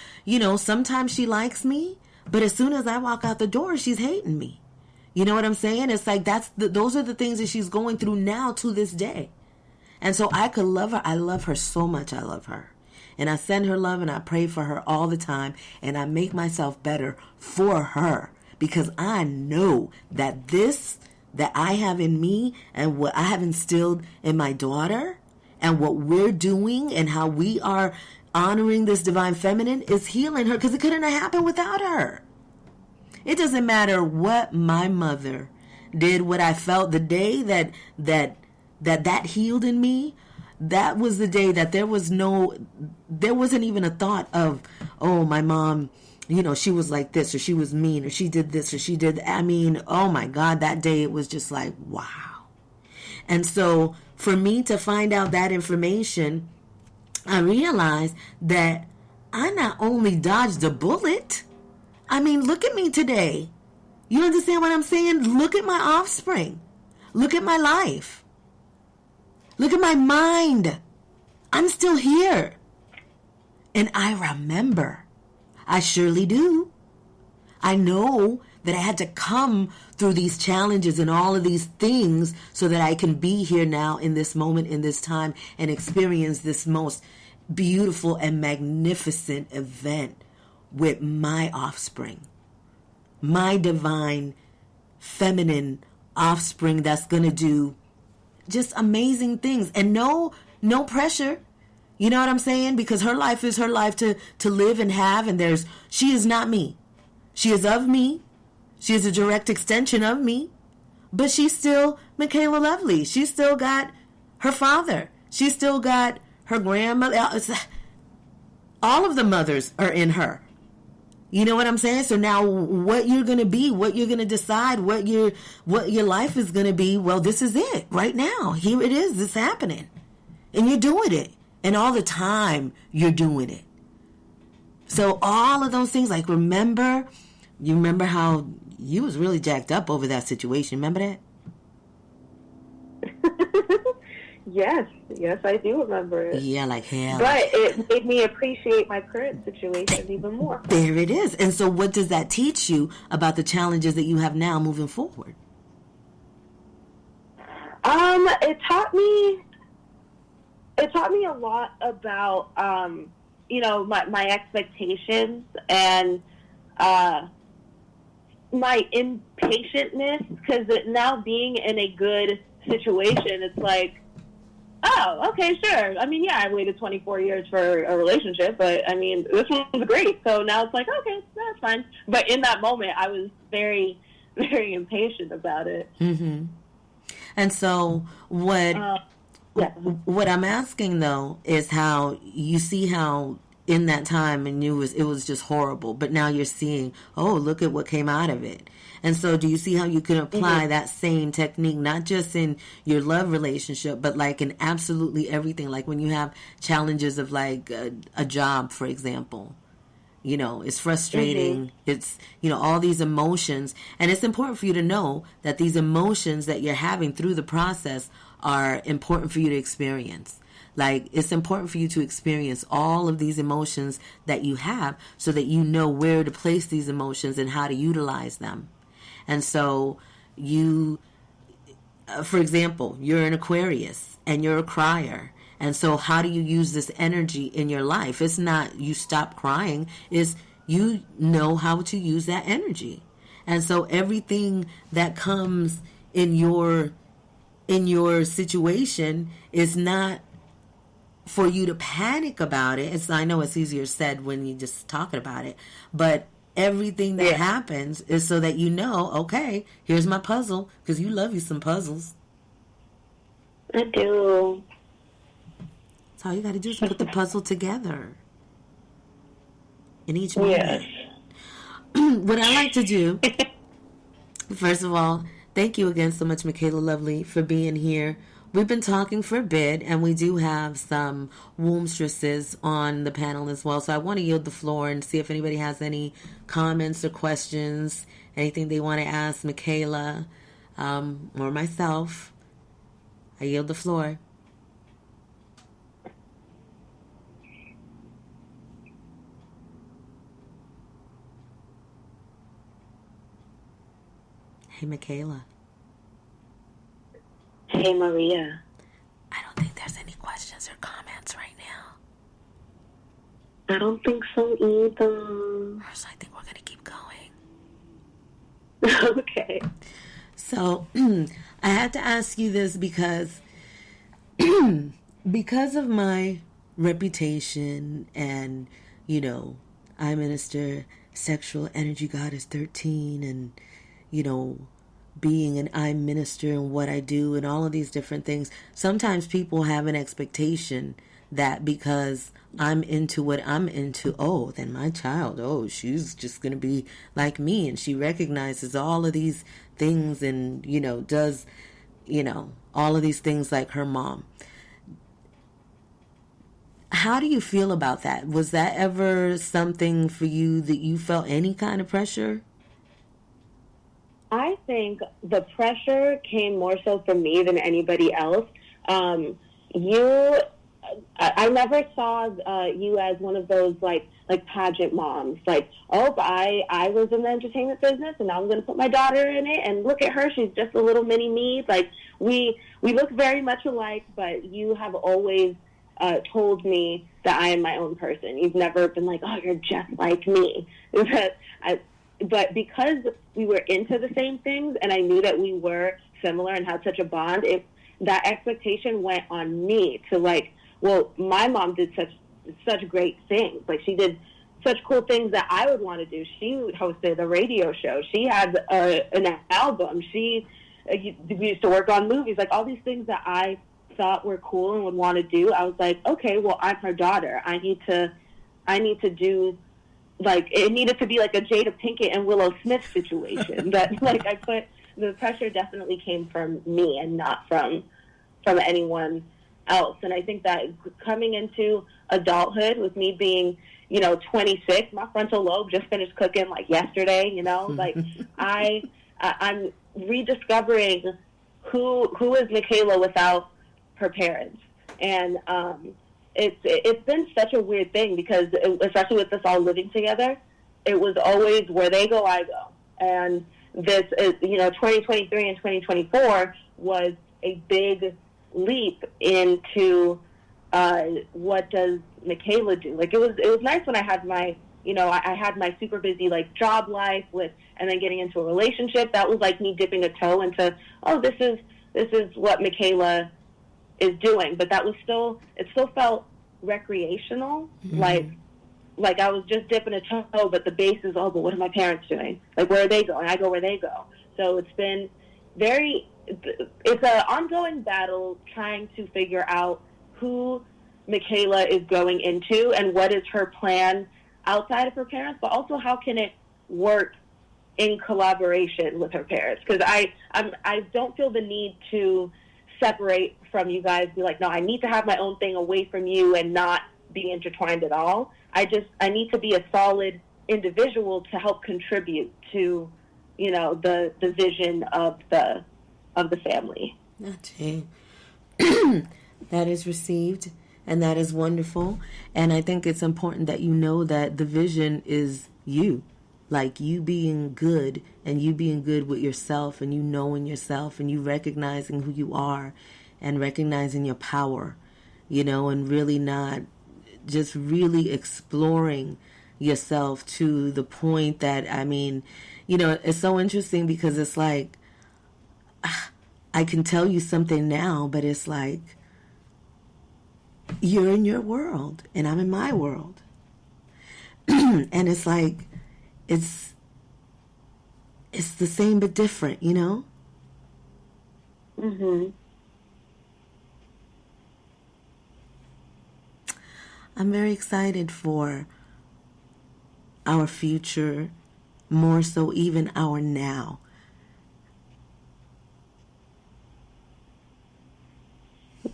Speaker 1: sometimes she likes me, but as soon as I walk out the door, she's hating me. You know what I'm saying? It's like those are the things that she's going through now to this day. And so I could love her. I love her so much. I love her. And I send her love, and I pray for her all the time. And I make myself better for her, because I know that this that I have in me and what I have instilled in my daughter and what we're doing and how we are honoring this divine feminine is healing her, because it couldn't have happened without her. It doesn't matter what my mother did, what I felt. The day that healed in me, that was the day that there wasn't even a thought of, oh, my mom, she was like this, or she was mean, or she did this, or she did that. I mean, oh my God, that day it was just like, wow. And so for me to find out that information, I realized that I not only dodged a bullet, I mean, look at me today. You understand what I'm saying? Look at my offspring. Look at my life. Look at my mind. I'm still here. And I remember. I surely do. I know that I had to come through these challenges and all of these things so that I can be here now in this moment, in this time, and experience this most beautiful and magnificent event with my offspring, my divine feminine offspring that's going to do just amazing things, and no pressure. You know what I'm saying? Because her life is her life to live and have, and she is not me. She is of me. She is a direct extension of me, but she's still Michaela Lovely. She's still got her father. She's still got her grandmother. All of the mothers are in her. You know what I'm saying? So now what you're going to be, what you're going to decide, what your life is going to be, well, this is it right now. Here it is. It's happening. And you're doing it. And all the time you're doing it. So all of those things, like you remember how you was really jacked up over that situation. Remember that?
Speaker 2: Yes, I do remember it.
Speaker 1: Yeah, like hell.
Speaker 2: But it made me appreciate my current situation even more.
Speaker 1: There it is. And so what does that teach you about the challenges that you have now moving forward?
Speaker 2: It taught me a lot about, my expectations and my impatientness, because now being in a good situation, it's like, oh, okay, sure. I mean, yeah, I waited 24 years for a relationship, but I mean, this one was great. So now it's like, okay, that's fine. But in that moment, I was very, very impatient about it.
Speaker 1: Mm-hmm. And so what I'm asking though is how you see how in that time and it was just horrible, but now you're seeing, oh, look at what came out of it. And so do you see how you can apply that same technique, not just in your love relationship, but like in absolutely everything? Like when you have challenges of like a job, for example, it's frustrating. It's, all these emotions. And it's important for you to know that these emotions that you're having through the process are important for you to experience. Like, it's important for you to experience all of these emotions that you have so that you know where to place these emotions and how to utilize them. And so you, for example, you're an Aquarius and you're a crier. And so how do you use this energy in your life? It's not you stop crying. It's you know how to use that energy. And so everything that comes in your situation is not for you to panic about it. I know it's easier said when you're just talking about it, but everything that happens is so that you know, okay, here's my puzzle, because you love you some puzzles.
Speaker 2: I do.
Speaker 1: That's all you got to do is put the puzzle together in each moment.
Speaker 2: Yes.
Speaker 1: What I like to do, first of all, thank you again so much, Michaela Lovely, for being here. We've been talking for a bit, and we do have some wombstresses on the panel as well. So I want to yield the floor and see if anybody has any comments or questions, anything they want to ask Michaela or myself. I yield the floor. Hey, Michaela.
Speaker 2: Hey, Maria.
Speaker 1: I don't think there's any questions or comments right now.
Speaker 2: I don't think so either.
Speaker 1: So I think we're going to keep going.
Speaker 2: Okay.
Speaker 1: So I had to ask you this because because of my reputation and, you know, I minister sexual energy goddess 13 and, you know, being an I minister and what I do and all of these different things. Sometimes people have an expectation that because I'm into what I'm into, oh, then my child, oh, she's just going to be like me. And she recognizes all of these things and, you know, does, you know, all of these things like her mom. How do you feel about that? Was that ever something for you that you felt any kind of pressure?
Speaker 2: I think the pressure came more so from me than anybody else. I never saw you as one of those like pageant moms. Like, oh, I was in the entertainment business, and now I'm going to put my daughter in it, and look at her, she's just a little mini me. Like, we look very much alike, but you have always told me that I am my own person. You've never been like, oh, you're just like me. But because we were into the same things, and I knew that we were similar and had such a bond, that expectation went on me to like, well, my mom did such great things. Like, she did such cool things that I would want to do. She hosted a radio show. She had an album. She used to work on movies. Like, all these things that I thought were cool and would want to do. I was like, okay, well, I'm her daughter. I need to do, like, it needed to be like a Jada Pinkett and Willow Smith situation. That, like, the pressure definitely came from me and not from anyone else. And I think that coming into adulthood with me being, 26, my frontal lobe just finished cooking like yesterday, like I'm rediscovering who is Michaela without her parents. And it's been such a weird thing because especially with us all living together, it was always where they go, I go. And this is, 2023 and 2024 was a big leap into what does Michaela do. Like, it was nice when I had my, I had my super busy like job life and then getting into a relationship. That was like me dipping a toe into, oh, this is what Michaela is doing. But it still felt recreational. Mm-hmm. Like I was just dipping a toe, but the base is, oh, but what are my parents doing? Like, where are they going? I go where they go. So it's been it's an ongoing battle trying to figure out who Michaela is going into and what is her plan outside of her parents, but also how can it work in collaboration with her parents? Because I don't feel the need to separate from you guys, be like, no, I need to have my own thing away from you and not be intertwined at all. I need to be a solid individual to help contribute to, the vision of the family.
Speaker 1: Okay. That is received, and that is wonderful. And I think it's important that you know that the vision is you. Like, you being good, and you being good with yourself, and you knowing yourself, and you recognizing who you are, and recognizing your power, and really not just really exploring yourself to the point that, it's so interesting because it's like, I can tell you something now, but it's like, you're in your world and I'm in my world. And it's like, it's the same but different,
Speaker 2: Mm-hmm.
Speaker 1: I'm very excited for our future, more so even our now.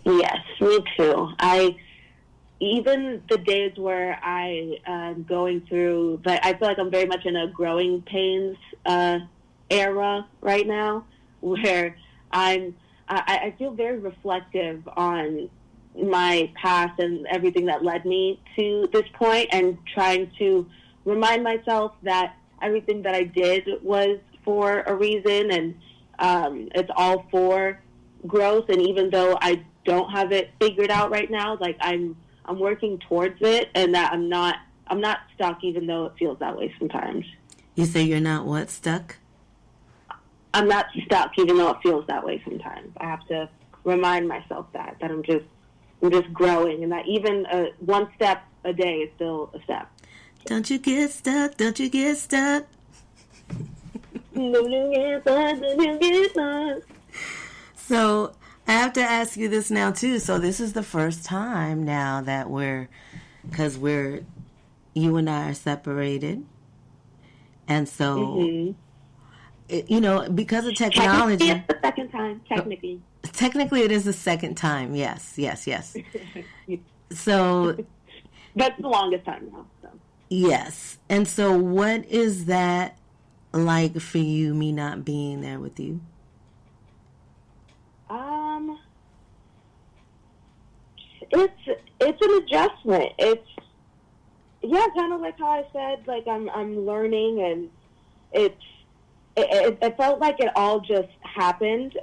Speaker 2: Yes, me too. Even the days where I am going through, but I feel like I'm very much in a growing pains era right now, where I feel very reflective on my past and everything that led me to this point, and trying to remind myself that everything that I did was for a reason, and it's all for growth. And even though I don't have it figured out right now, like I'm working towards it, and that I'm not stuck, even though it feels that way sometimes.
Speaker 1: You say you're not what, stuck?
Speaker 2: I'm not stuck, even though it feels that way sometimes. I have to remind myself that I'm just growing, and that even one step a day is still a step.
Speaker 1: Don't you get stuck, don't you get stuck. So I have to ask you this now too. So this is the first time now that you and I are separated. And so, because of technology.
Speaker 2: It's the second time, technically.
Speaker 1: Technically, it is the second time. Yes. So.
Speaker 2: But the longest time now. So.
Speaker 1: Yes. And so what is that like for you, me not being there with you?
Speaker 2: It's an adjustment. It's kind of like how I said, like I'm learning, and it felt like it all just happened.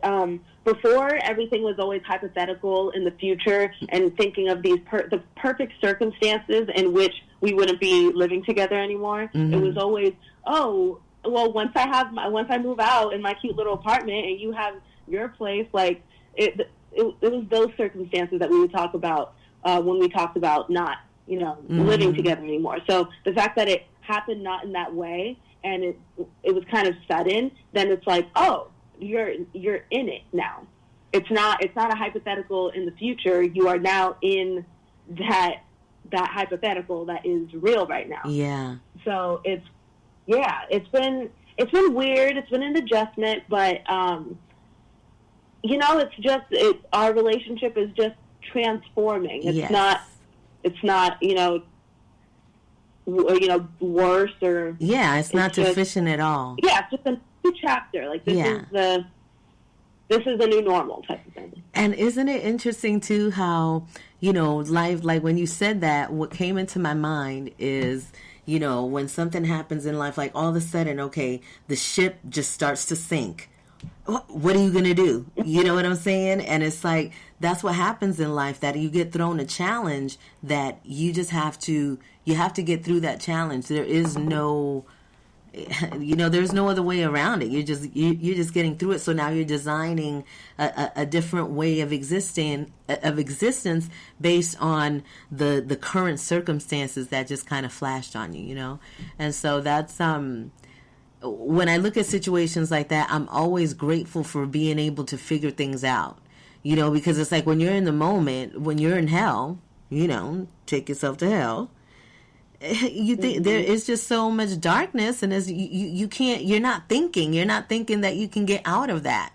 Speaker 2: Before, everything was always hypothetical in the future, and thinking of the perfect circumstances in which we wouldn't be living together anymore. Mm-hmm. It was always, once I move out in my cute little apartment and you have your place, like it was those circumstances that we would talk about when we talked about not, mm-hmm. living together anymore. So the fact that it happened not in that way, and it was kind of sudden, then it's like, oh, you're in it now. It's not a hypothetical in the future. You are now in that hypothetical that is real right now.
Speaker 1: Yeah.
Speaker 2: So it's been weird. It's been an adjustment, but our relationship is just transforming. It's not worse or
Speaker 1: it's not deficient at all.
Speaker 2: Yeah, it's just a new chapter. Like this is the new normal type of thing.
Speaker 1: And isn't it interesting too how life, like when you said that, what came into my mind is when something happens in life, like all of a sudden, okay, the ship just starts to sink. What are you going to do? You know what I'm saying? And it's like, that's what happens in life, that you get thrown a challenge that you just have to get through that challenge. There is no, there's no other way around it. You're just getting through it. So now you're designing a different way of existence based on the current circumstances that just kind of flashed on you, And so that's, when I look at situations like that, I'm always grateful for being able to figure things out, because it's like when you're in the moment, when you're in hell, take yourself to hell. You think there is just so much darkness, and as you're not thinking that you can get out of that,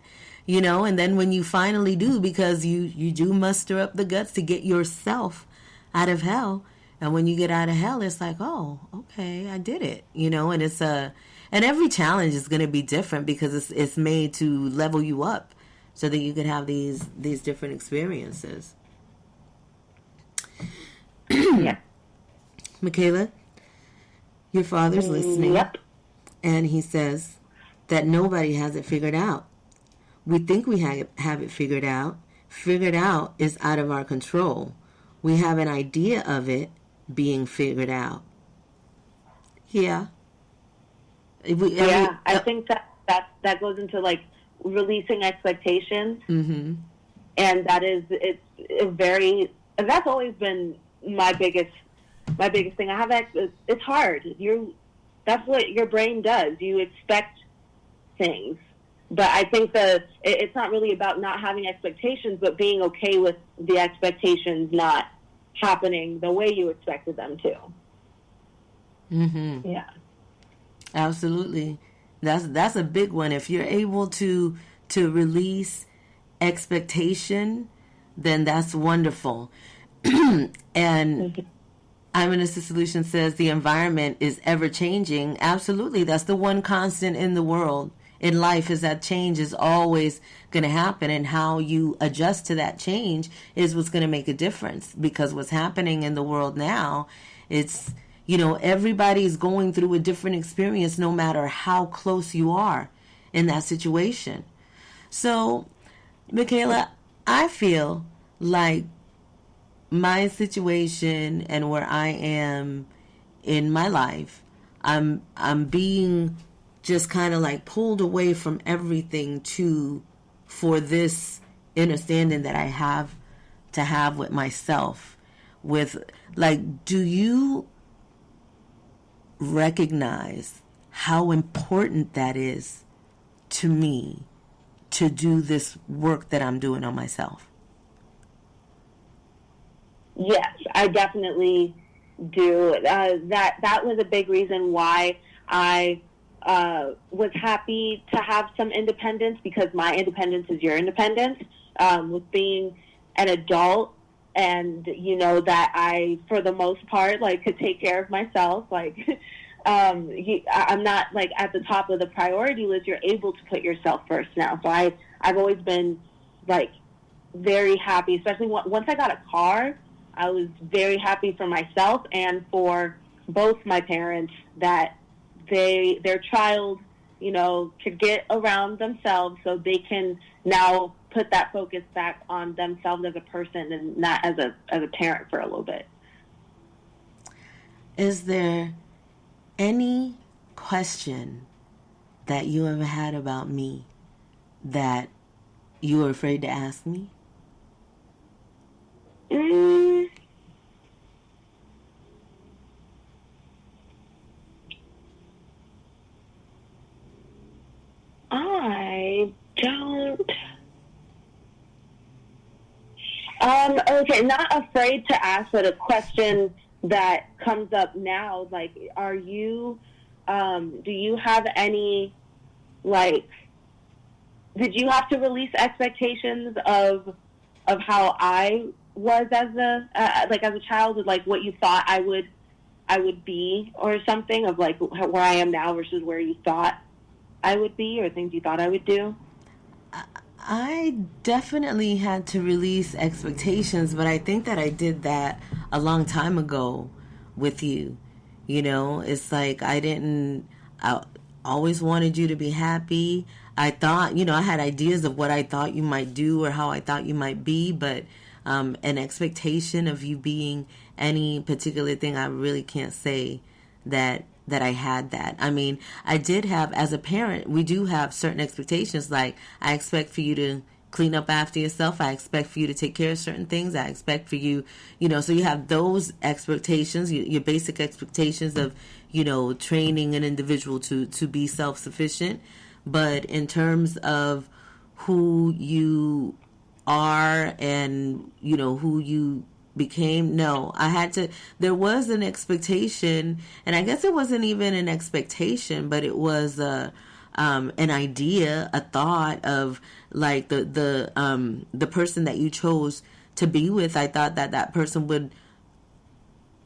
Speaker 1: and then when you finally do, because you do muster up the guts to get yourself out of hell, and when you get out of hell, it's like, oh, okay, I did it, and and every challenge is going to be different because it's made to level you up so that you can have these different experiences.
Speaker 2: Yeah.
Speaker 1: Michaela, your father's listening.
Speaker 2: Yep.
Speaker 1: And he says that nobody has it figured out. We think we have it figured out. Figured out is out of our control. We have an idea of it being figured out. Yeah.
Speaker 2: I think that goes into like releasing expectations, mm-hmm. and that's always been my biggest thing. I have it's hard. That's what your brain does. You expect things, but I think that it's not really about not having expectations, but being okay with the expectations not happening the way you expected them to.
Speaker 1: Mm-hmm.
Speaker 2: Yeah.
Speaker 1: Absolutely. That's a big one. If you're able to release expectation, then that's wonderful. And
Speaker 2: mm-hmm.
Speaker 1: I'm in a Solution says the environment is ever changing. Absolutely. That's the one constant in the world, in life, is that change is always going to happen, and how you adjust to that change is what's going to make a difference. Because what's happening in the world now, it's everybody's going through a different experience no matter how close you are in that situation. So, Michaela, I feel like my situation and where I am in my life, I'm being just kind of like pulled away from everything for this understanding that I have to have with myself. With like, do you recognize how important that is to me to do this work that I'm doing on myself?
Speaker 2: Yes, I definitely do. That was a big reason why I was happy to have some independence, because my independence is your independence. With being an adult, and that I, for the most part, like, could take care of myself. Like, I'm not like at the top of the priority list. You're able to put yourself first now. So I've always been like very happy, especially once I got a car. I was very happy for myself and for both my parents that their child, could get around themselves, so they can now put that focus back on themselves as a person and not as a parent for a little bit.
Speaker 1: Is there any question that you ever had about me that you were afraid to ask me?
Speaker 2: I don't. Okay, not afraid to ask, but a question that comes up now, like, are you, do you have any, like, did you have to release expectations of how I was as a child, like what you thought I would be, or something, of like where I am now versus where you thought I would be, or things you thought I would do?
Speaker 1: I definitely had to release expectations, but I think that I did that a long time ago with you. It's like I always wanted you to be happy. I thought, I had ideas of what I thought you might do or how I thought you might be, but an expectation of you being any particular thing, I really can't say that I had that. I mean, I did have, as a parent, we do have certain expectations. Like, I expect for you to clean up after yourself. I expect for you to take care of certain things. I expect for you, so you have those expectations, your basic expectations of, training an individual to be self-sufficient. But in terms of who you are and, who you became, no, there was an expectation, and I guess it wasn't even an expectation, but it was an idea, a thought of like the person that you chose to be with. I thought that person would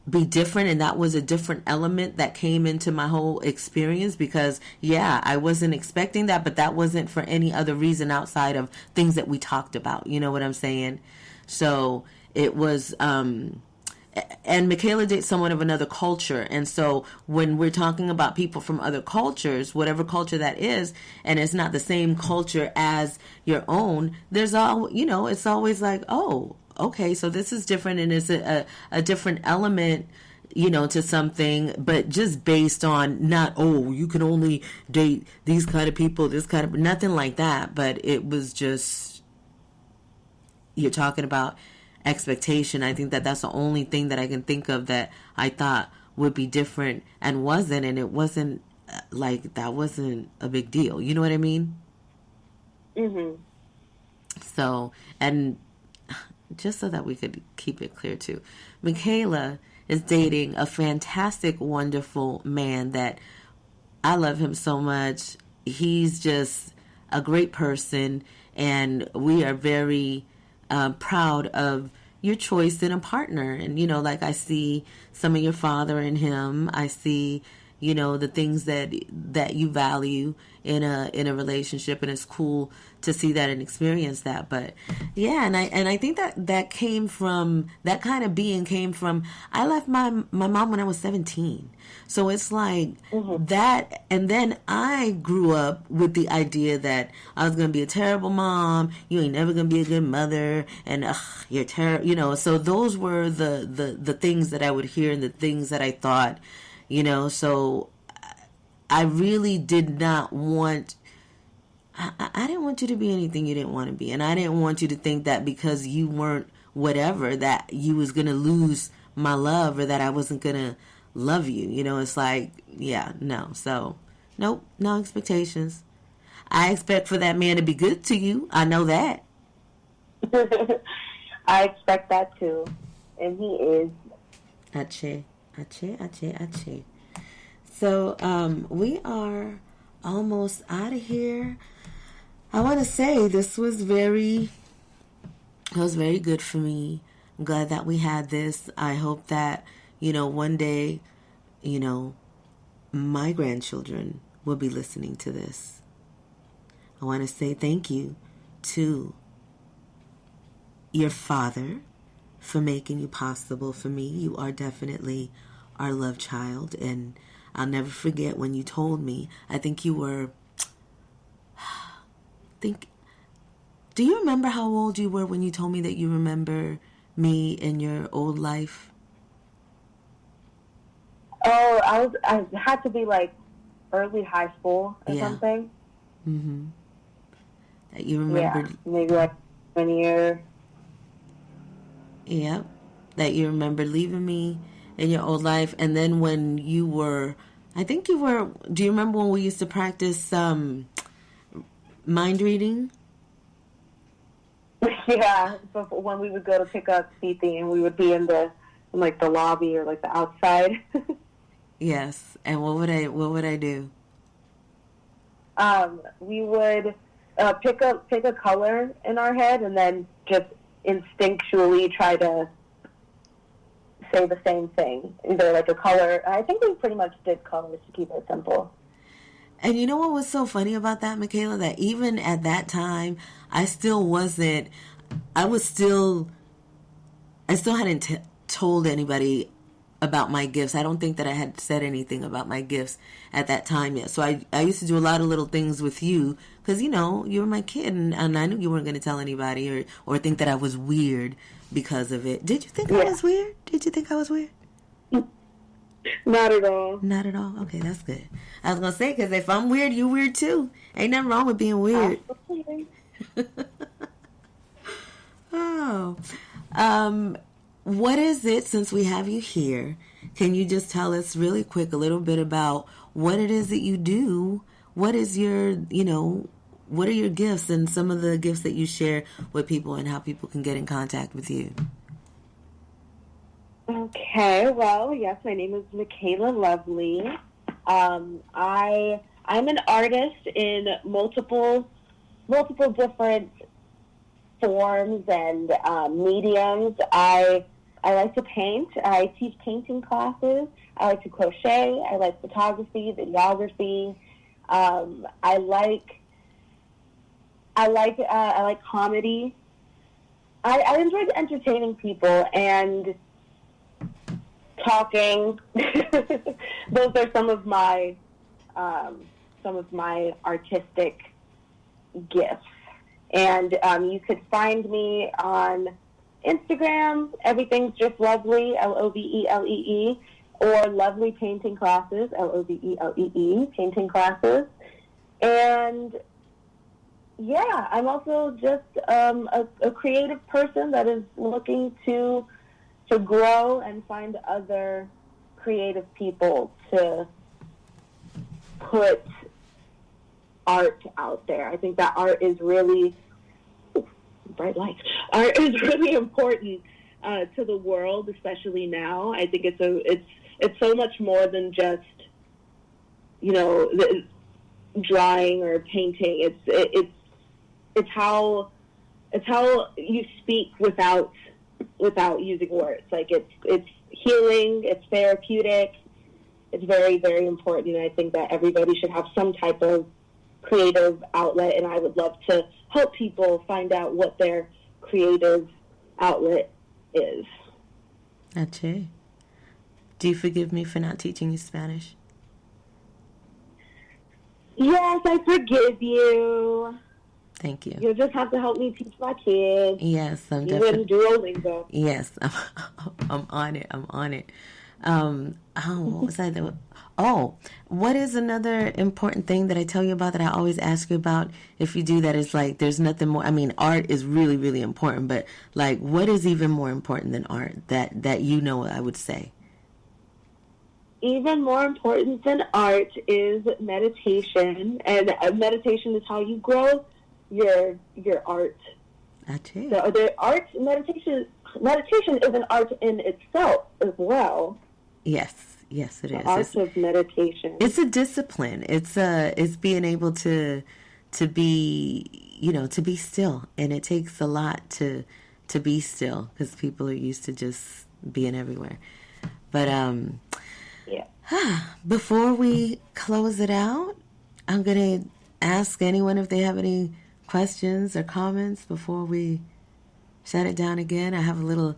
Speaker 1: be different, and that was a different element that came into my whole experience, because I wasn't expecting that, but that wasn't for any other reason outside of things that we talked about. You know what I'm saying? So it was, and Michaela dates someone of another culture. And so when we're talking about people from other cultures, whatever culture that is, and it's not the same culture as your own, there's it's always like, oh, okay, so this is different, and it's a different element, to something, but just based on not, oh, you can only date these kind of people, this kind of, nothing like that. But it was just, you're talking about expectation. I think that that's the only thing that I can think of that I thought would be different and wasn't, and it wasn't like, that wasn't a big deal. You know what I mean?
Speaker 2: Mm-hmm.
Speaker 1: So, and just so that we could keep it clear too, Michaela is dating a fantastic, wonderful man that I love him so much. He's just a great person, and we are very proud of your choice in a partner. And, like, I see some of your father in him. I see, the things that you value in a relationship, and it's cool to see that and experience that. But and I think that came from, that kind of being came from, I left my mom when I was 17. So it's like that, and then I grew up with the idea that I was going to be a terrible mom, you ain't never going to be a good mother, and you're terrible, so those were the things that I would hear and the things that I thought, so I really did not want, I didn't want you to be anything you didn't want to be. And I didn't want you to think that because you weren't whatever, that you was going to lose my love or that I wasn't going to love you. You know, it's like, yeah, no. So, nope, no expectations. I expect for that man to be good to you. I know that.
Speaker 2: I expect that too. And he is.
Speaker 1: Ache, ache, ache, ache. So, we are almost out of here. I want to say this was very good for me. I'm glad that we had this. I hope that, one day, my grandchildren will be listening to this. I want to say thank you to your father for making you possible for me. You are definitely our love child, and I'll never forget when you told me, I think you were, do you remember how old you were when you told me that you remember me in your old life?
Speaker 2: Oh, I had to be like early high school or something.
Speaker 1: Mm-hmm. That you remembered.
Speaker 2: Yeah, maybe like 20 years.
Speaker 1: Yep. That you remember leaving me in your old life. And then when you were, do you remember when we used to practice mind reading?
Speaker 2: Yeah, when we would go to pick up Fifi and we would be in the lobby or like the outside.
Speaker 1: Yes. And what would I do?
Speaker 2: We would pick a color in our head and then just instinctually try to say the same thing. Either like a color. I think we pretty much did colors to keep it simple.
Speaker 1: And you know what was so funny about that, Michaela? That even at that time, I still hadn't told anybody about my gifts. I don't think that I had said anything about my gifts at that time yet. So I used to do a lot of little things with you because, you were my kid and I knew you weren't going to tell anybody or think that I was weird because of it. Did you think I was weird? Did you think I was weird?
Speaker 2: Not at all.
Speaker 1: Not at all? Okay, that's good. I was going to say, because if I'm weird, you weird too. Ain't nothing wrong with being weird. Oh. What is it, since we have you here, can you just tell us really quick a little bit about what it is that you do? What is your, what are your gifts and some of the gifts that you share with people and how people can get in contact with you?
Speaker 2: Okay, well, yes, my name is Michaela Lovely. I'm an artist in multiple different forms and mediums. I like to paint. I teach painting classes. I like to crochet. I like photography, videography. I like comedy. I enjoy entertaining people and talking. Those are some of my artistic gifts. And you could find me on Instagram. Everything's just Lovely, Lovelee, or Lovely Painting Classes, Lovelee, Painting Classes. And yeah, I'm also just a creative person that is looking to grow and find other creative people to put art out there. I think that art is really bright lights. Art is really important to the world, especially now. I think it's so much more than just drawing or painting. It's how you speak without using words. Like it's healing. It's therapeutic. It's very, very important. And I think that everybody should have some type of creative outlet, and I would love to help people find out what their creative outlet is.
Speaker 1: Ache. Do you forgive me for not teaching you Spanish?
Speaker 2: Yes, I forgive you.
Speaker 1: Thank you.
Speaker 2: You'll just have to help me teach my kids.
Speaker 1: Yes, I'm
Speaker 2: definitely. You wouldn't do Duolingo.
Speaker 1: Yes, I'm on it. I'm on it. What was I? Oh, what is another important thing that I tell you about that I always ask you about? If you do that, is like there's nothing more. I mean, art is really, really important, but like, what is even more important than art? That you know, I would say.
Speaker 2: Even more important than art is meditation, and meditation is how you grow your art.
Speaker 1: Achei.
Speaker 2: So the art meditation is an art in itself as well.
Speaker 1: Yes, it is.
Speaker 2: The art of meditation.
Speaker 1: It's a discipline. It's being able to be, to be still, and it takes a lot to be still because people are used to just being everywhere. But
Speaker 2: yeah.
Speaker 1: Before we close it out, I'm gonna ask anyone if they have any questions or comments before we shut it down again. I have a little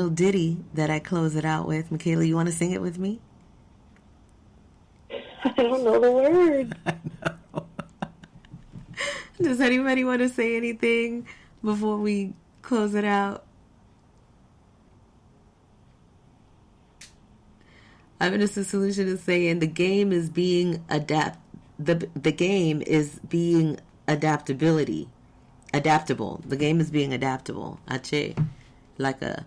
Speaker 1: ditty that I close it out with. Michaela, you want to sing it with me?
Speaker 2: I don't know the words.
Speaker 1: I know. Does anybody want to say anything before we close it out? Evidence Solution is saying the game is being the game is being adaptable. The game is being adaptable. Achei. Like a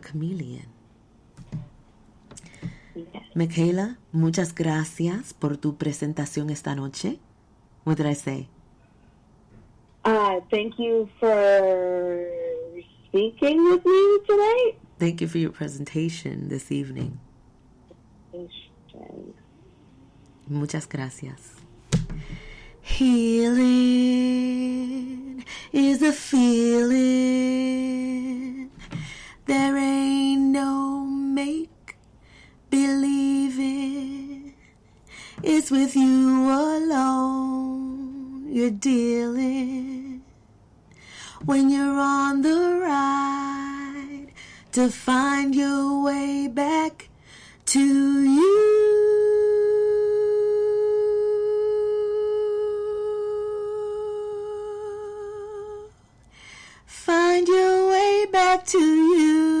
Speaker 1: chameleon.
Speaker 2: Yes.
Speaker 1: Michaela, muchas gracias por tu presentación esta noche. What did I say?
Speaker 2: Thank you for speaking with me tonight.
Speaker 1: Thank you for your presentation this evening. Muchas gracias. Healing is a feeling. There ain't no make believing. It's with you alone you're dealing. When you're on the ride to find your way back to you. Find your way back to you.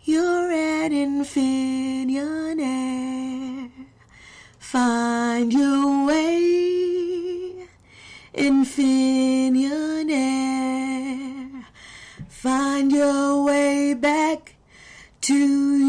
Speaker 1: You're an infinionaire. Find your way, infinionaire. Find your way back to you.